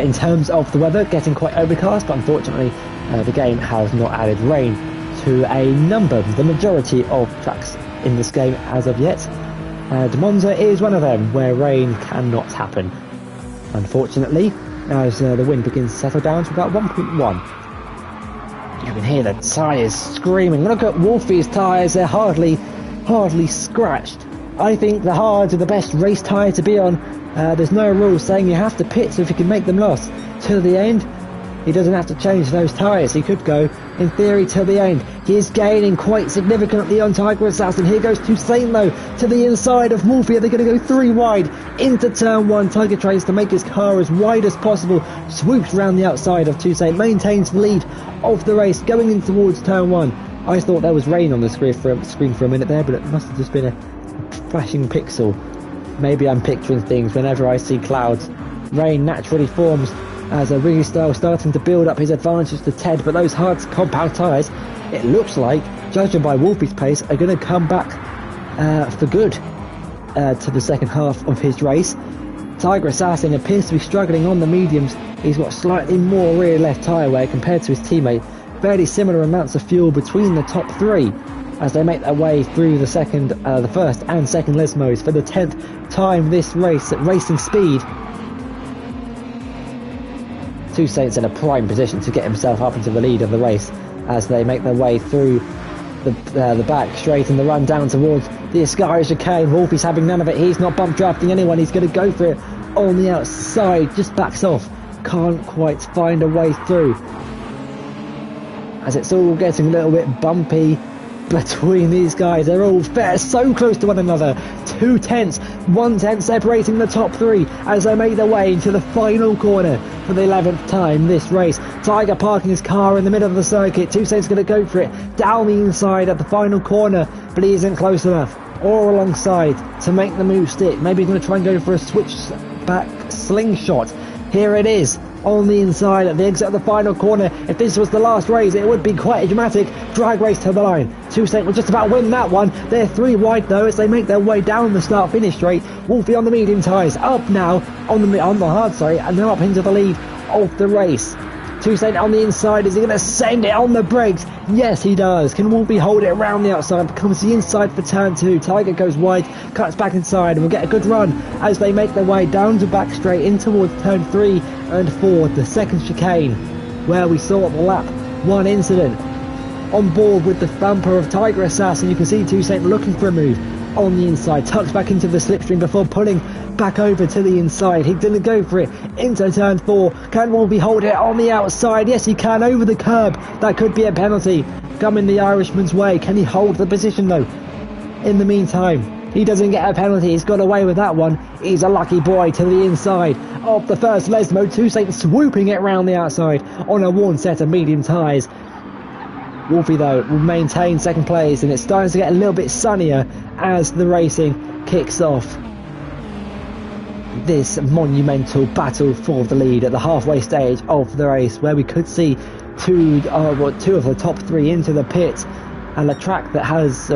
in terms of the weather, getting quite overcast, but unfortunately the game has not added rain to the majority of tracks in this game as of yet. Monza is one of them where rain cannot happen, unfortunately, as the wind begins to settle down to about 1.1. You can hear the tyres screaming. Look at Wolfie's tyres, they're hardly scratched. I think the hards are the best race tyre to be on. There's no rule saying you have to pit, so if you can make them last till the end, he doesn't have to change those tyres. He could go, in theory, till the end. He is gaining quite significantly on Tiger Assassin. Here goes Hussein, though, to the inside of Wolfie. They're going to go 3 wide into turn 1. Tiger tries to make his car as wide as possible, swoops around the outside of Hussein, maintains the lead of the race, going in towards turn 1. I thought there was rain on the screen for a minute there, but it must have just been a flashing pixel. Maybe I'm picturing things whenever I see clouds. Rain naturally forms as a Riggy Style starting to build up his advantage to Ted, but those hard compound tyres, it looks like, judging by Wolfie's pace, are going to come back for good to the second half of his race. Tiger Assassin appears to be struggling on the mediums. He's got slightly more rear left tyre wear compared to his teammate. Fairly similar amounts of fuel between the top 3 as they make their way through the first and second Lesmos for the 10th time this race at racing speed. Hussein's in a prime position to get himself up into the lead of the race as they make their way through the back straight in the run down towards the Ascari chicane. Wolfie's having none of it. He's not bump drafting anyone. He's going to go for it on the outside. Just backs off. Can't quite find a way through as it's all getting a little bit bumpy between these guys. They're all so close to one another. 2 tenths, 1 tenth separating the top 3 as they make their way into the final corner for the 11th time this race. Tiger parking his car in the middle of the circuit. Hussein's going to go for it down the inside at the final corner, but he isn't close enough or alongside to make the move stick. Maybe he's going to try and go for a switch back slingshot. Here it is on the inside at the exit of the final corner. If this was the last race, it would be quite a dramatic drag race to the line. Hussein will just about win that one. They're 3 wide though as they make their way down the start-finish straight. Wolfie on the medium tyres, up now on the hard side, and they're up into the lead of the race. Hussein on the inside, is he going to send it on the brakes? Yes, he does. Can Wolfie hold it around the outside? Comes the inside for turn 2. Tiger goes wide, cuts back inside, and will get a good run as they make their way down to back straight in towards turn 3 and 4, the second chicane, where we saw the lap 1 incident. On board with the bumper of Tiger Assassin, you can see Hussein looking for a move on the inside, tucks back into the slipstream before pulling back over to the inside. He didn't go for it into turn 4. Can Wolfie hold it on the outside? Yes, he can, over the curb. That could be a penalty coming the Irishman's way. Can he hold the position though? In the meantime, he doesn't get a penalty. He's got away with that one. He's a lucky boy to the inside of the first Lesmo. Hussein swooping it round the outside on a worn set of medium tyres. Wolfie though will maintain second place, and it's starting to get a little bit sunnier as the racing kicks off. This monumental battle for the lead at the halfway stage of the race, where we could see two of the top 3 into the pit, and a track that has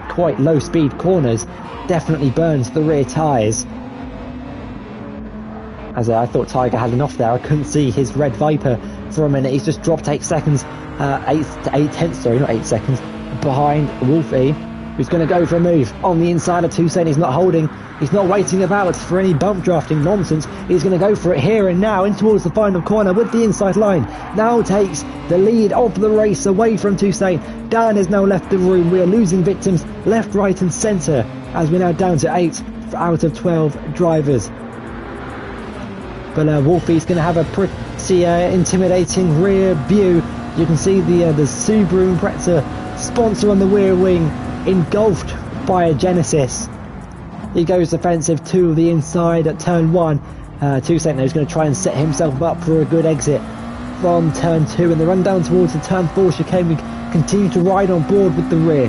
quite low speed corners definitely burns the rear tyres. As I thought Tiger had enough there. I couldn't see his red Viper for a minute. He's just dropped 8 seconds, 8 tenths, sorry, not 8 seconds, behind Wolfie, who's going to go for a move on the inside of Hussein. He's not holding, he's not waiting about for any bump drafting nonsense. He's going to go for it here and now in towards the final corner with the inside line. Now takes the lead of the race away from Hussein. Dan has now left the room. We are losing victims left, right and centre as we're now down to 8 out of 12 drivers. But Wolfie's going to have a pretty intimidating rear view. You can see the Subaru Impreza sponsor on the rear wing engulfed by a Genesis. He goes defensive to the inside at turn 1. Hussein is going to try and set himself up for a good exit from turn 2, and the run down towards the turn 4 chicane. We continue to ride on board with the rear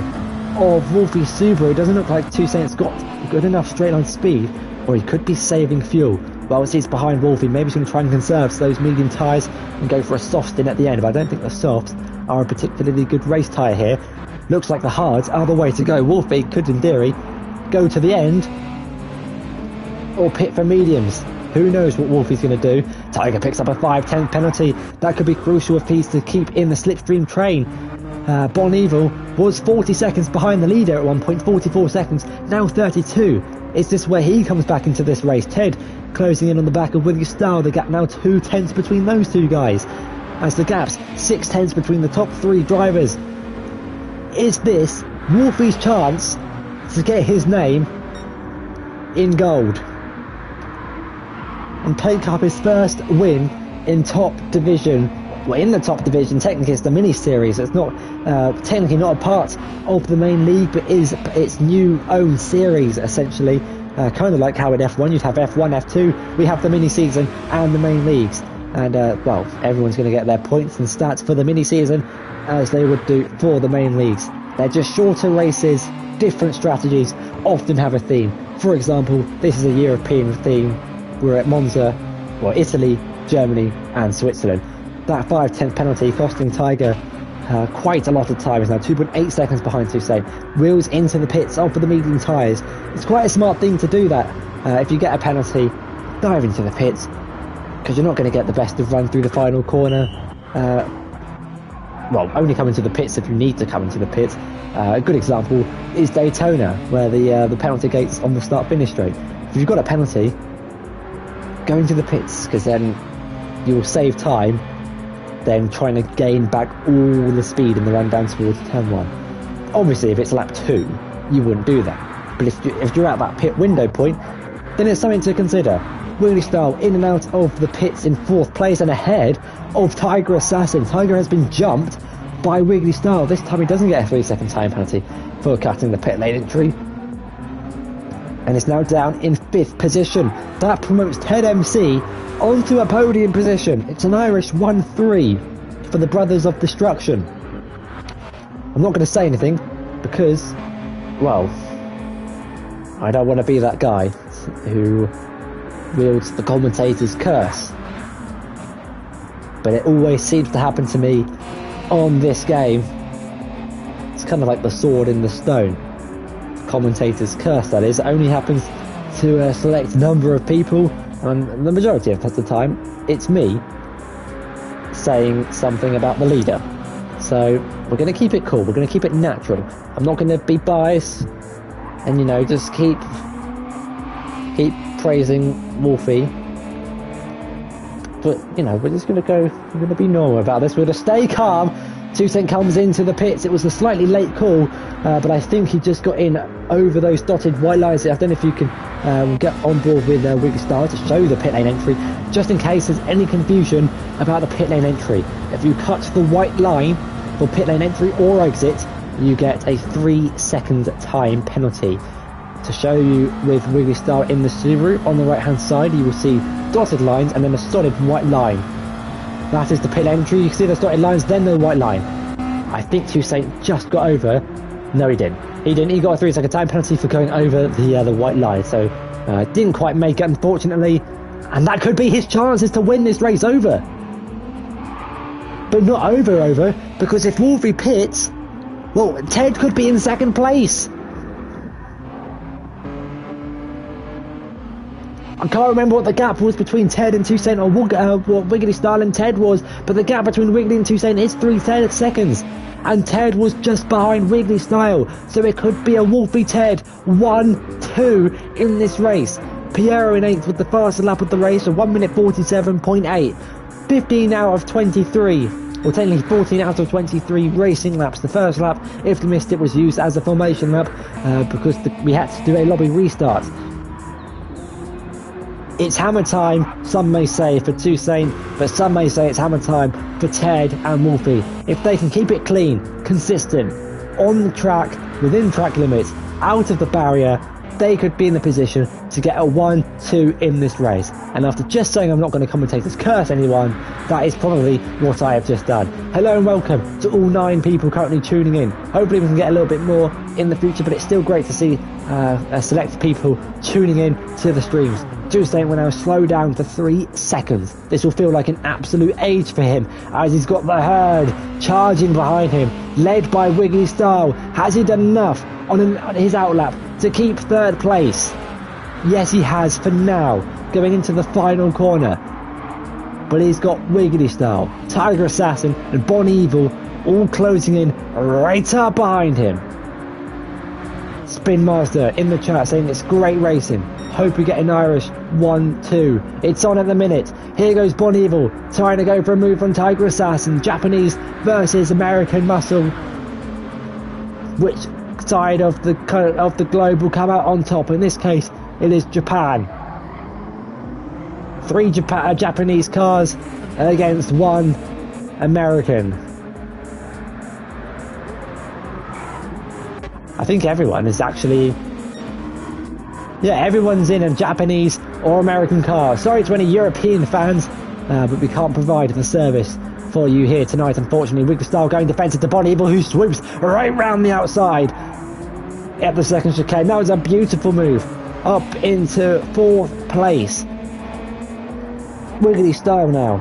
of Wolfie's Subaru. It doesn't look like Hussein's got good enough straight line speed, or he could be saving fuel. Well, he's behind Wolfie. Maybe he's going to try and conserve those medium tyres and go for a soft stint at the end, but I don't think the softs are a particularly good race tyre here. Looks like the hards are the way to go. Wolfie could, in theory, go to the end or pit for mediums. Who knows what Wolfie's going to do. Tiger picks up a 5/10 penalty. That could be crucial if he's to keep in the slipstream train. Bon Evil was 40 seconds behind the leader at 1.44 seconds, now 32. Is this where he comes back into this race? Ted closing in on the back of Willie Starr. The gap now 2 tenths between those two guys, as the gap's 6 tenths between the top 3 drivers. Is this Wolfie's chance to get his name in gold and take up his first win in top division? Well, in the top division, technically it's the mini series. It's not technically not a part of the main league, but is its new own series essentially. Kind of like how in F1 you'd have F1, F2. We have the mini season and the main leagues, and well, everyone's going to get their points and stats for the mini season as they would do for the main leagues. They're just shorter races, different strategies, often have a theme. For example, this is a European theme. We're at Monza, well, Italy, Germany and Switzerland. That 5/10 penalty costing Tiger quite a lot of time. Is now 2.8 seconds behind Hussein. Wheels into the pits, on for the medium tyres. It's quite a smart thing to do that. If you get a penalty, dive into the pits, because you're not going to get the best of run through the final corner. Well, only come into the pits if you need to come into the pits. A good example is Daytona, where the penalty gate's on the start-finish straight. If you've got a penalty, go into the pits, because then you will save time then trying to gain back all the speed in the run down towards turn 1. Obviously, if it's lap 2, you wouldn't do that. But if you're at that pit window point, then it's something to consider. Willie Starr in and out of the pits in 4th place and ahead of Tiger Assassin. Tiger has been jumped by Wiggly Starr. This time he doesn't get a 3-second time penalty for cutting the pit lane entry, and is now down in 5th position. That promotes Ted MC onto a podium position. It's an Irish 1-3 for the Brothers of Destruction. I'm not going to say anything because, well, I don't want to be that guy who wields the commentator's curse. But it always seems to happen to me on this game. It's kind of like the sword in the stone. Commentator's curse, that is. It only happens to a select number of people, and the majority of the time it's me saying something about the leader. So we're going to keep it cool, we're going to keep it natural. I'm not going to be biased and, you know, just keep praising Wolfie, but, you know, we're just going to be normal about this. We're going to stay calm. Hussein comes into the pits. It was a slightly late call, but I think he just got in over those dotted white lines. I don't know if you can get on board with Wiggly Starr to show the pit lane entry, just in case there's any confusion about the pit lane entry. If you cut the white line for pit lane entry or exit, you get a 3-second time penalty. To show you with Wiggly Starr in the Subaru, on the right hand side you will see dotted lines and then a solid white line. That is the pit lane entry. You can see those dotted lines, then the white line. I think Hussein just got over. No, he didn't. He didn't. He got a 3-second time penalty for going over the white line. So didn't quite make it, unfortunately. And that could be his chances to win this race over. But not over, because if Wolfie pits, well, Ted could be in 2nd place. I can't remember what the gap was between Ted and Hussein, or what Wiggly Starr and Ted was, but the gap between Wiggly and Hussein is 3 seconds, and Ted was just behind Wiggly Starr, so it could be a Wolfie Ted 1-2 in this race. Piero in 8th with the fastest lap of the race, of 1 minute 47.8, 15 out of 23 or technically 14 out of 23 racing laps. The first lap, if they missed it, was used as a formation lap because we had to do a lobby restart. It's hammer time, some may say, for Hussein, but some may say it's hammer time for Ted and Wolfie. If they can keep it clean, consistent, on the track, within track limits, out of the barrier, they could be in the position to get a 1-2 in this race. And after just saying I'm not going to commentate this, curse anyone, that is probably what I have just done. Hello and welcome to all 9 people currently tuning in. Hopefully we can get a little bit more in the future, but it's still great to see select people tuning in to the streams. Hussein will now slow down for 3 seconds. This will feel like an absolute age for him as he's got the herd charging behind him, led by Wiggly Style. Has he done enough on his outlap to keep 3rd place? Yes, he has for now, going into the final corner. But he's got Wiggly Style, Tiger Assassin and Bon Evil all closing in right up behind him. Spin Master in the chat saying it's great racing. Hope we get an Irish 1-2. It's on at the minute. Here goes Bon Evil trying to go for a move on Tiger Assassin. Japanese versus American muscle. Which side of the globe will come out on top? In this case, it is Japan. 3 Japanese cars against 1 American. I think everyone is actually... yeah, everyone's in a Japanese or American car. Sorry to any European fans, but we can't provide the service for you here tonight, unfortunately. Wiggly Style going defensive to Bon Evil, who swoops right round the outside at the second chicane. That was a beautiful move. Up into 4th place. Wiggly Style now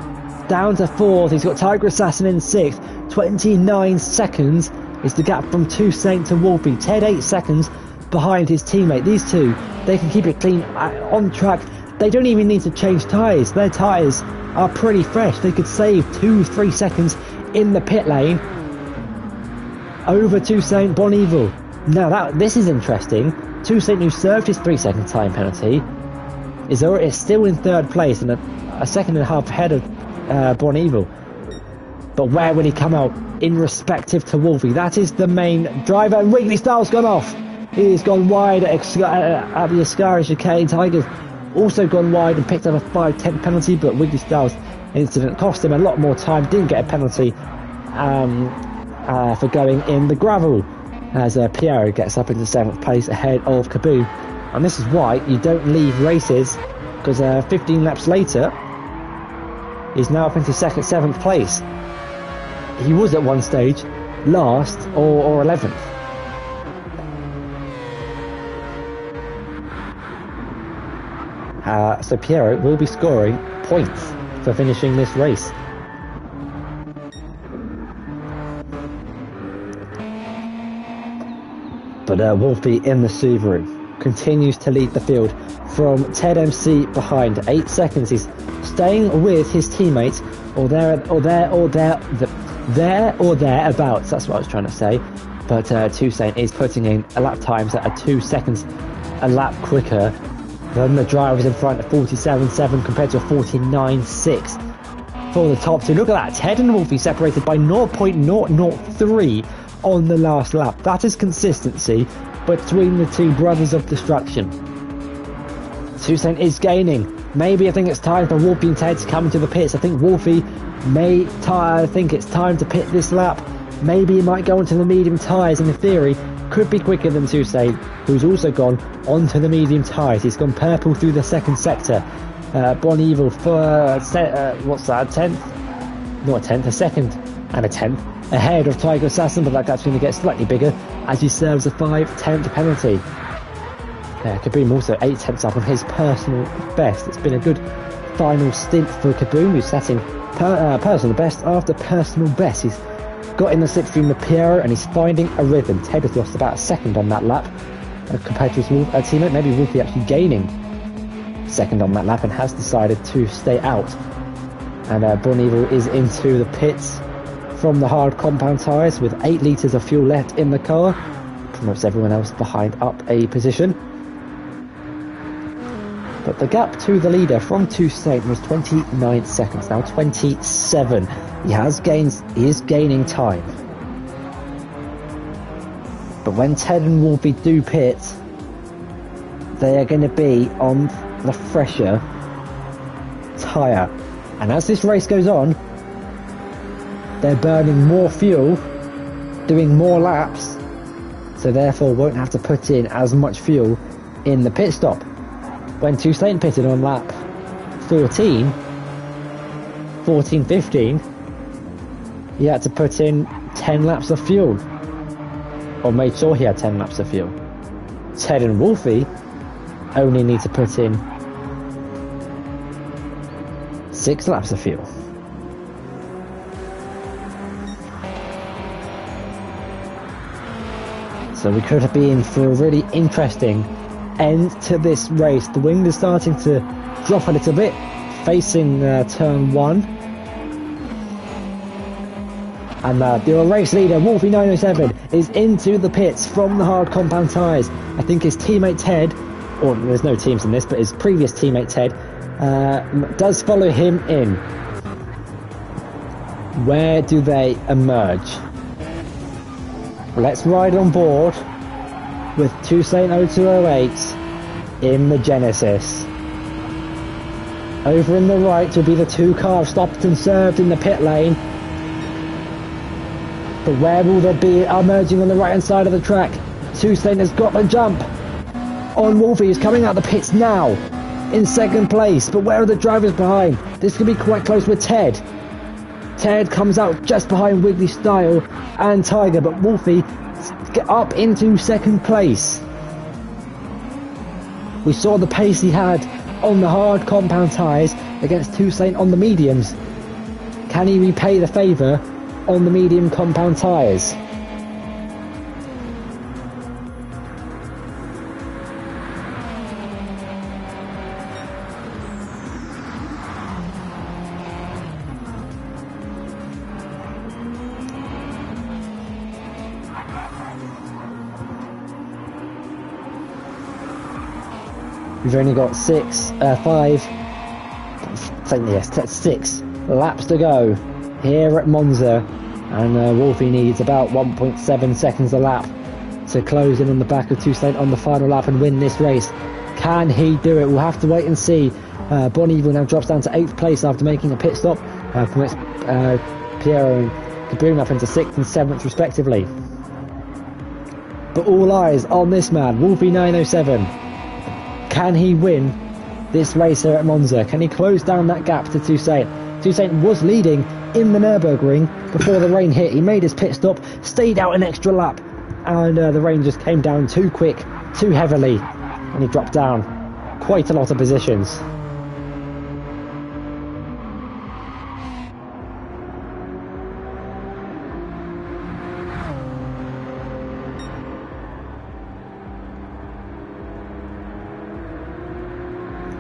down to 4th. He's got Tiger Assassin in 6th. 29 seconds is the gap from Hussein to Wolfie. Ted 8 seconds behind his teammate. These two, they can keep it clean on track. They don't even need to change tyres. Their tyres are pretty fresh. They could save 2-3 seconds in the pit lane over Hussein, Bon Evil. Now this is interesting. Hussein, who served his 3-second time penalty, is still in 3rd place and a second and a half ahead of Bon Evil. But where will he come out in respective to Wolfie? That is the main driver, and Wiggly Style's gone off. He's gone wide at the Ascari chicane. Tiger's also gone wide and picked up a 5/10 penalty, but Wiggly Style's incident cost him a lot more time. Didn't get a penalty for going in the gravel, as Piero gets up into 7th place ahead of Kaboom. And this is why you don't leave races, because 15 laps later he's now up into 7th place. He was at one stage last or 11th. So Piero will be scoring points for finishing this race. But Wolfie in the Subaru continues to lead the field from Ted MC behind. 8 seconds. He's staying with his teammates or thereabouts. That's what I was trying to say. But Hussein is putting in lap times that are 2 seconds a lap quicker than the drivers in front, of 47.7 compared to a 49.6 for the top two. Look at that, Ted and Wolfie separated by 0.003 on the last lap. That is consistency between the two brothers of destruction. Hussein is gaining. Maybe I think it's time for Wolfie and Ted to come into the pits. I think Wolfie I think it's time to pit this lap. Maybe he might go onto the medium tyres, and in theory could be quicker than Hussein, who's also gone onto the medium tyres. He's gone purple through the second sector. Bon Evil for what's that, a 10th? Not a 10th, a second and a 10th ahead of Tiger Assassin, but that gap's going to get slightly bigger as he serves a 5/10 penalty. Kaboom also 8 tenths up on his personal best. It's been a good final stint for Kaboom, who's setting personal best after personal best. He's got in the slipstream with Piero and he's finding a rhythm. Ted has lost about a second on that lap compared to his teammate. Maybe Wolfie actually gaining second on that lap and has decided to stay out. And Bon Evil is into the pits from the hard compound tyres with 8 litres of fuel left in the car. Promotes everyone else behind up a position. But the gap to the leader from Hussein was 29 seconds, now 27. He is gaining time. But when Ted and Wolfie do pit, they are going to be on the fresher tyre. And as this race goes on, they're burning more fuel, doing more laps, so therefore won't have to put in as much fuel in the pit stop. When Hussein pitted on lap 14, 15, he had to put in 10 laps of fuel, or made sure he had 10 laps of fuel. Ted and Wolfie only need to put in 6 laps of fuel. So we could be in for a really interesting end to this race. The wind is starting to drop a little bit, facing turn 1. And the race leader, Wolfie 907, is into the pits from the hard compound tyres. I think his teammate Ted, or there's no teams in this, but his previous teammate Ted, does follow him in. Where do they emerge? Let's ride on board with Hussein 0208 in the Genesis. Over in the right will be the 2 cars stopped and served in the pit lane. But where will they be emerging on the right hand side of the track? Hussein has got the jump on Wolfie. He's coming out the pits now in second place. But where are the drivers behind? This could be quite close with Ted. Ted comes out just behind Wiggly Style and Tiger, but Wolfie get up into second place. We saw the pace he had on the hard compound tyres against Hussein on the mediums. Can he repay the favour on the medium compound tyres? We've only got 6 laps to go here at Monza, and Wolfie needs about 1.7 seconds a lap to close in on the back of Hussein on the final lap and win this race. Can he do it? We'll have to wait and see. Boniville now drops down to 8th place after making a pit stop, promotes Piero and Gavra up into 6th and 7th respectively. But all eyes on this man, Wolfie 907. Can he win this race here at Monza? Can he close down that gap to Hussein? Hussein was leading in the Nürburgring before the rain hit. He made his pit stop, stayed out an extra lap, and the rain just came down too quick, too heavily, and he dropped down quite a lot of positions.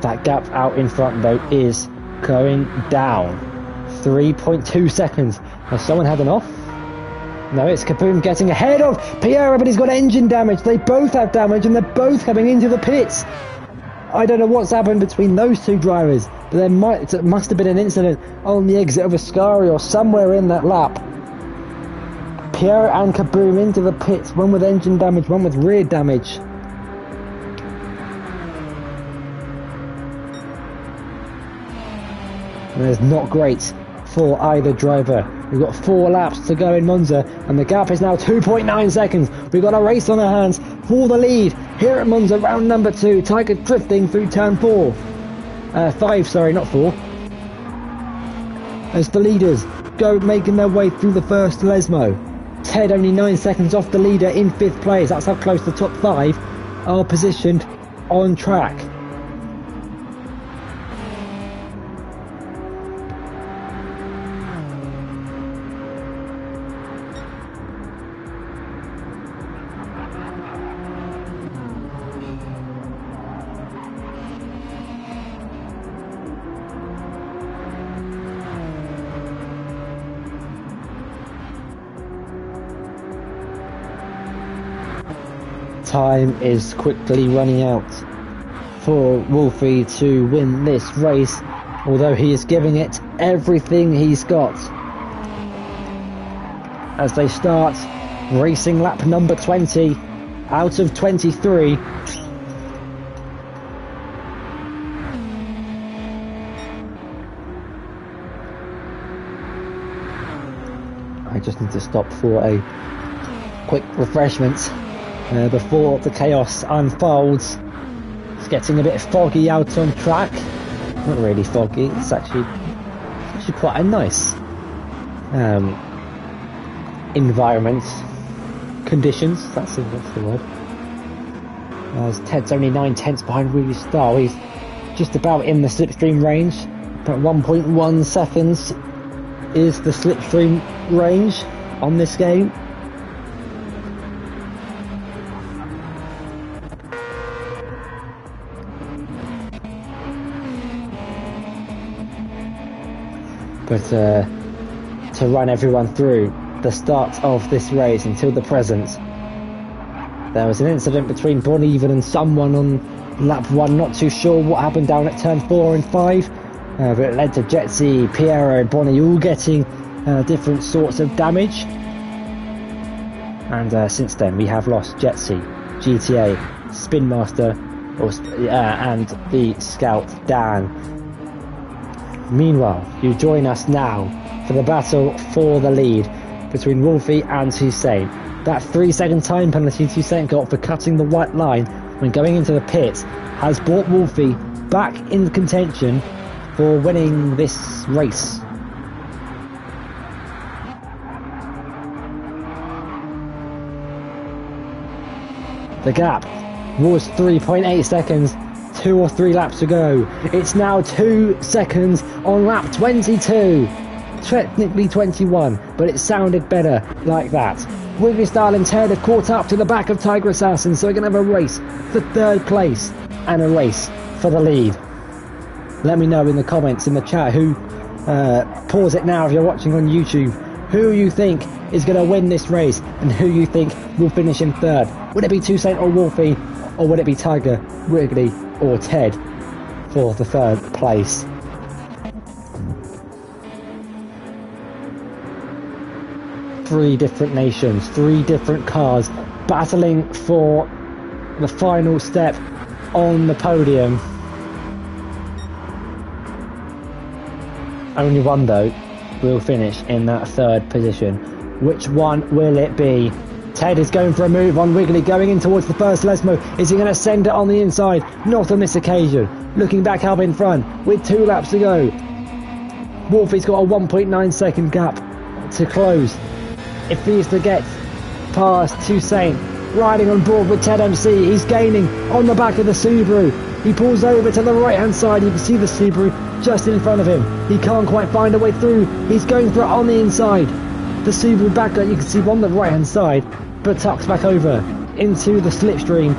That gap out in front though is going down. 3.2 seconds. Has someone had an off? No, it's Kaboom getting ahead of Piero, but he's got engine damage. They both have damage and they're both coming into the pits. I don't know what's happened between those two drivers, but there must have been an incident on the exit of Ascari or somewhere in that lap. Piero and Kaboom into the pits, one with engine damage, one with rear damage. And it's not great for either driver. We've got 4 laps to go in Monza, and the gap is now 2.9 seconds. We've got a race on our hands for the lead here at Monza, round number 2. Tiger drifting through turn 5, sorry, not 4. As the leaders go making their way through the first Lesmo. Ted only 9 seconds off the leader in 5th place. That's how close the top 5 are positioned on track. Time is quickly running out for Wolfie to win this race, although he is giving it everything he's got. As they start racing lap number 20 out of 23. I just need to stop for a quick refreshment before the chaos unfolds. It's getting a bit foggy out on track. Not really foggy, it's actually quite a nice environment. Conditions, that's the word. As Ted's only 9/10 behind Really Star, he's just about in the slipstream range. About 1.1 seconds is the slipstream range on this game. But to run everyone through the start of this race until the present, there was an incident between Bon Even and someone on lap 1, not too sure what happened down at turn 4 and 5, but it led to Jetsy, Piero and Bonnie all getting different sorts of damage. And since then we have lost Jetsy, GTA, Spin Master, and the Scout Dan. Meanwhile, you join us now for the battle for the lead between Wolfie and Hussein. That 3-second time penalty Hussein got for cutting the white line when going into the pits has brought Wolfie back in contention for winning this race. The gap was 3.8 seconds. 2 or 3 laps to go. It's now 2 seconds on lap 22. Technically 21, but it sounded better like that. Wiggly Style and Ted have caught up to the back of Tiger Assassin, so we're going to have a race for 3rd place and a race for the lead. Let me know in the comments, in the chat, who, pause it now if you're watching on YouTube, who you think is going to win this race and who you think will finish in 3rd. Would it be Toussaint or Wolfie, or would it be Tiger, Wiggly or Ted for the 3rd place? Three different nations, 3 different cars battling for the final step on the podium. Only one though will finish in that 3rd position. Which one will it be? Ted is going for a move on Wiggly, going in towards the first Lesmo. Is he going to send it on the inside? Not on this occasion. Looking back up in front with 2 laps to go. Wolfie's got a 1.9 second gap to close. If he is to get past Toussaint, riding on board with Ted MC, he's gaining on the back of the Subaru. He pulls over to the right hand side. You can see the Subaru just in front of him. He can't quite find a way through. He's going for it on the inside. The Subaru backer, you can see on the right hand side, but tucks back over into the slipstream.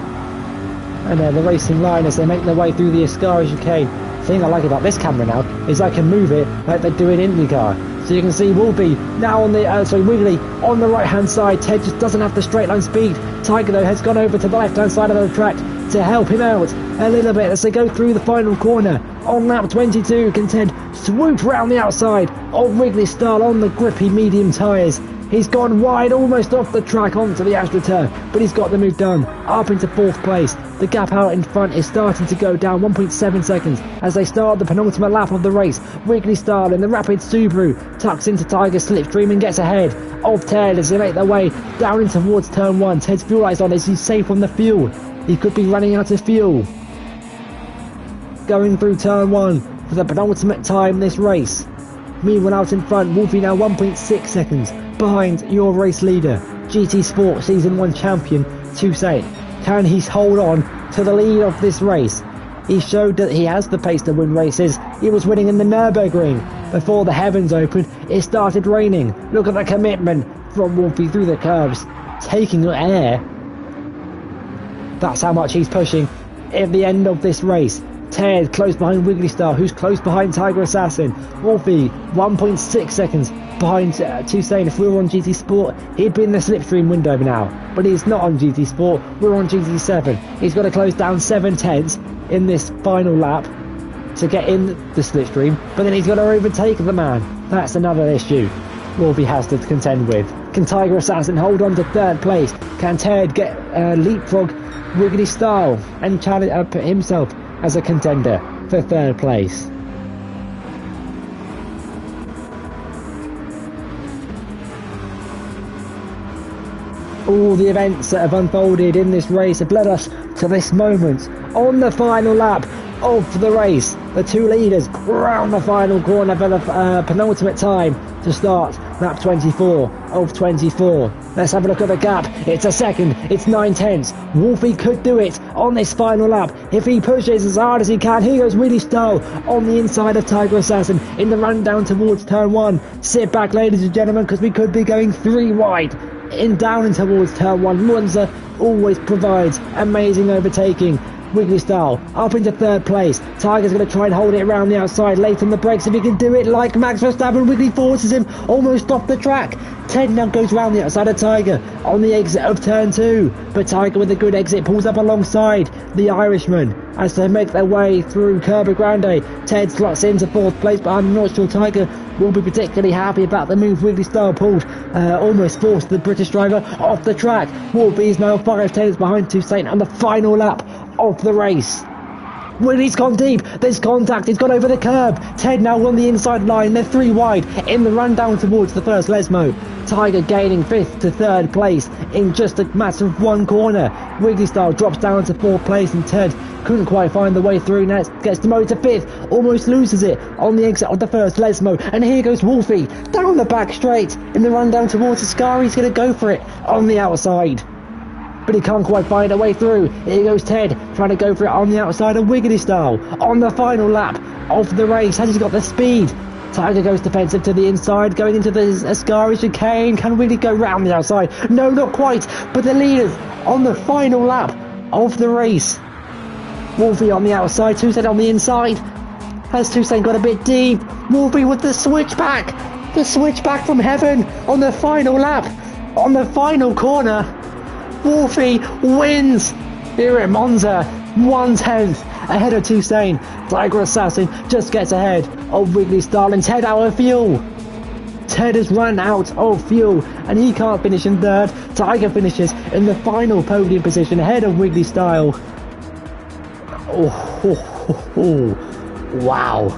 And the racing line as they make their way through the Ascari chicane. The thing I like about this camera now is I can move it like they do in IndyCar. So you can see Wolfie now on the, Wiggly on the right hand side. Ted just doesn't have the straight line speed. Tiger though has gone over to the left hand side of the track to help him out a little bit as they go through the final corner. On lap 22, can Ted swoop round the outside of Wiggly Style on the grippy medium tyres. He's gone wide, almost off the track onto the AstroTurf, but he's got the move done, up into 4th place. The gap out in front is starting to go down, 1.7 seconds, as they start the penultimate lap of the race. Wiggly Style in the rapid Subaru tucks into Tiger's slipstream and gets ahead of Ted as they make their way down in towards turn 1. Ted's fuel lights on as he's safe on the fuel. He could be running out of fuel. Going through turn 1 for the penultimate time this race. Meanwhile out in front, Wolfie now 1.6 seconds behind your race leader, GT Sport Season 1 champion, Toussaint. Can he hold on to the lead of this race? He showed that he has the pace to win races. He was winning in the Nürburgring. Before the heavens opened, it started raining. Look at the commitment from Wolfie through the curves, taking air. That's how much he's pushing at the end of this race. Ted close behind Wiggly Star, who's close behind Tiger Assassin. Wolfie 1.6 seconds behind Toussaint. If we were on GT Sport, he'd be in the slipstream window now, but he's not on GT Sport. We're on GT7. He's got to close down 7 tenths in this final lap to get in the slipstream, but then he's got to overtake the man. That's another issue Wolfie has to contend with. Can Tiger Assassin hold on to third place? Can Ted get leapfrog Wiggly Style and challenge put himself as a contender for third place? All the events that have unfolded in this race have led us to this moment on the final lap of the race. The two leaders round the final corner for the penultimate time to start lap 24 of 24. Let's have a look at the gap. It's a second, it's 9/10. Wolfie could do it on this final lap if he pushes as hard as he can. Here goes Willie Stowe on the inside of Tiger Assassin in the run down towards turn 1. Sit back, ladies and gentlemen, because we could be going 3 wide in down and towards turn 1. Monza always provides amazing overtaking. Wiggly Style up into third place. Tiger's going to try and hold it around the outside late on the brakes if he can do it like Max Verstappen. Wiggly forces him almost off the track. Ted now goes round the outside of Tiger on the exit of turn 2, but Tiger with a good exit pulls up alongside the Irishman as they make their way through Curva Grande. Ted slots into 4th place, but I'm not sure Tiger will be particularly happy about the move Wiggly Style pulled. Almost forced the British driver off the track. Wolfie is now 5 tenths behind Hussein on the final lap of the race. Willie's gone deep, there's contact, he's gone over the curb. Ted now on the inside line, they're 3 wide in the run down towards the first Lesmo. Tiger gaining 5th to 3rd place in just a matter of 1 corner. Wiggly Style drops down to 4th place and Ted couldn't quite find the way through. Now gets demoted to 5th, almost loses it on the exit of the first Lesmo. And here goes Wolfie down the back straight in the run down towards the Scar. He's going to go for it on the outside, but he can't quite find a way through. Here goes Ted trying to go for it on the outside of Wiggly Style on the final lap of the race. Has he got the speed? Tiger goes defensive to the inside, going into the Ascari chicane. Can Wiggly go round the outside? No, not quite, but the leaders on the final lap of the race. Wolfie on the outside, Hussein on the inside. Has Hussein got a bit deep? Wolfie with the switchback from heaven on the final lap, on the final corner. Wolfie wins here at Monza, 1/10 ahead of Hussein. Tiger Assassin just gets ahead of Wiggly Style and Ted out of fuel. Ted has run out of fuel and he can't finish in 3rd. Tiger finishes in the final podium position ahead of Wiggly Style. Wow.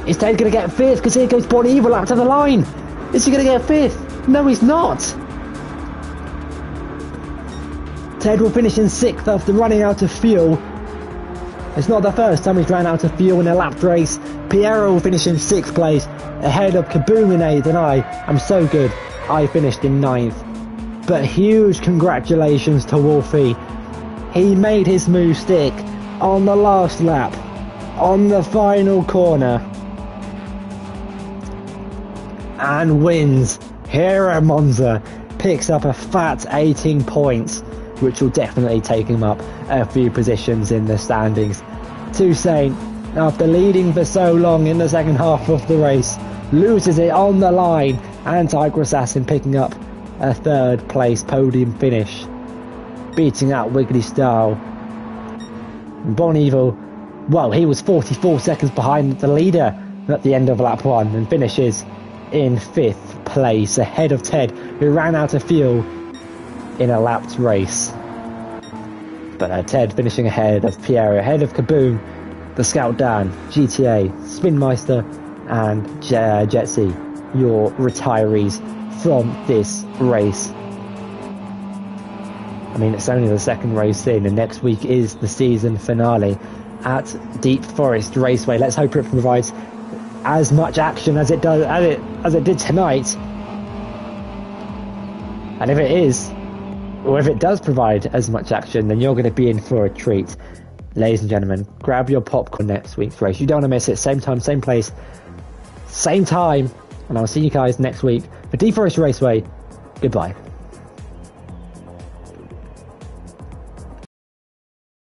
Is Ted going to get 5th? Because here goes Bon Evil out to the line. Is he going to get 5th? No, he's not. Ted will finish in 6th after running out of fuel. It's not the first time he's ran out of fuel in a lapped race. Piero will finish in 6th place ahead of Kaboom in 8th, and I'm so good. I finished in 9th. But huge congratulations to Wolfie. He made his move stick on the last lap, on the final corner, and wins here at Monza. Picks up a fat 18 points, which will definitely take him up a few positions in the standings. Hussein, after leading for so long in the second half of the race, loses it on the line, and Tiger Assassin picking up a 3rd place podium finish, beating out Wiggly Style. Bon Evil, well, he was 44 seconds behind the leader at the end of lap 1 and finishes in 5th place ahead of Ted, who ran out of fuel in a lapped race. But Ted finishing ahead of Pierre, ahead of Kaboom, the Scout Dan, GTA, Spinmeister and Jetsy, your retirees from this race. I mean, it's only the 2nd race in, and next week is the season finale at Deep Forest Raceway. Let's hope it provides as much action as it did tonight. And if it is, or if it does provide as much action, then you're going to be in for a treat. Ladies and gentlemen, grab your popcorn next week's race. You don't want to miss it. Same time, same place, same time. And I'll see you guys next week for Deep Forest Raceway. Goodbye.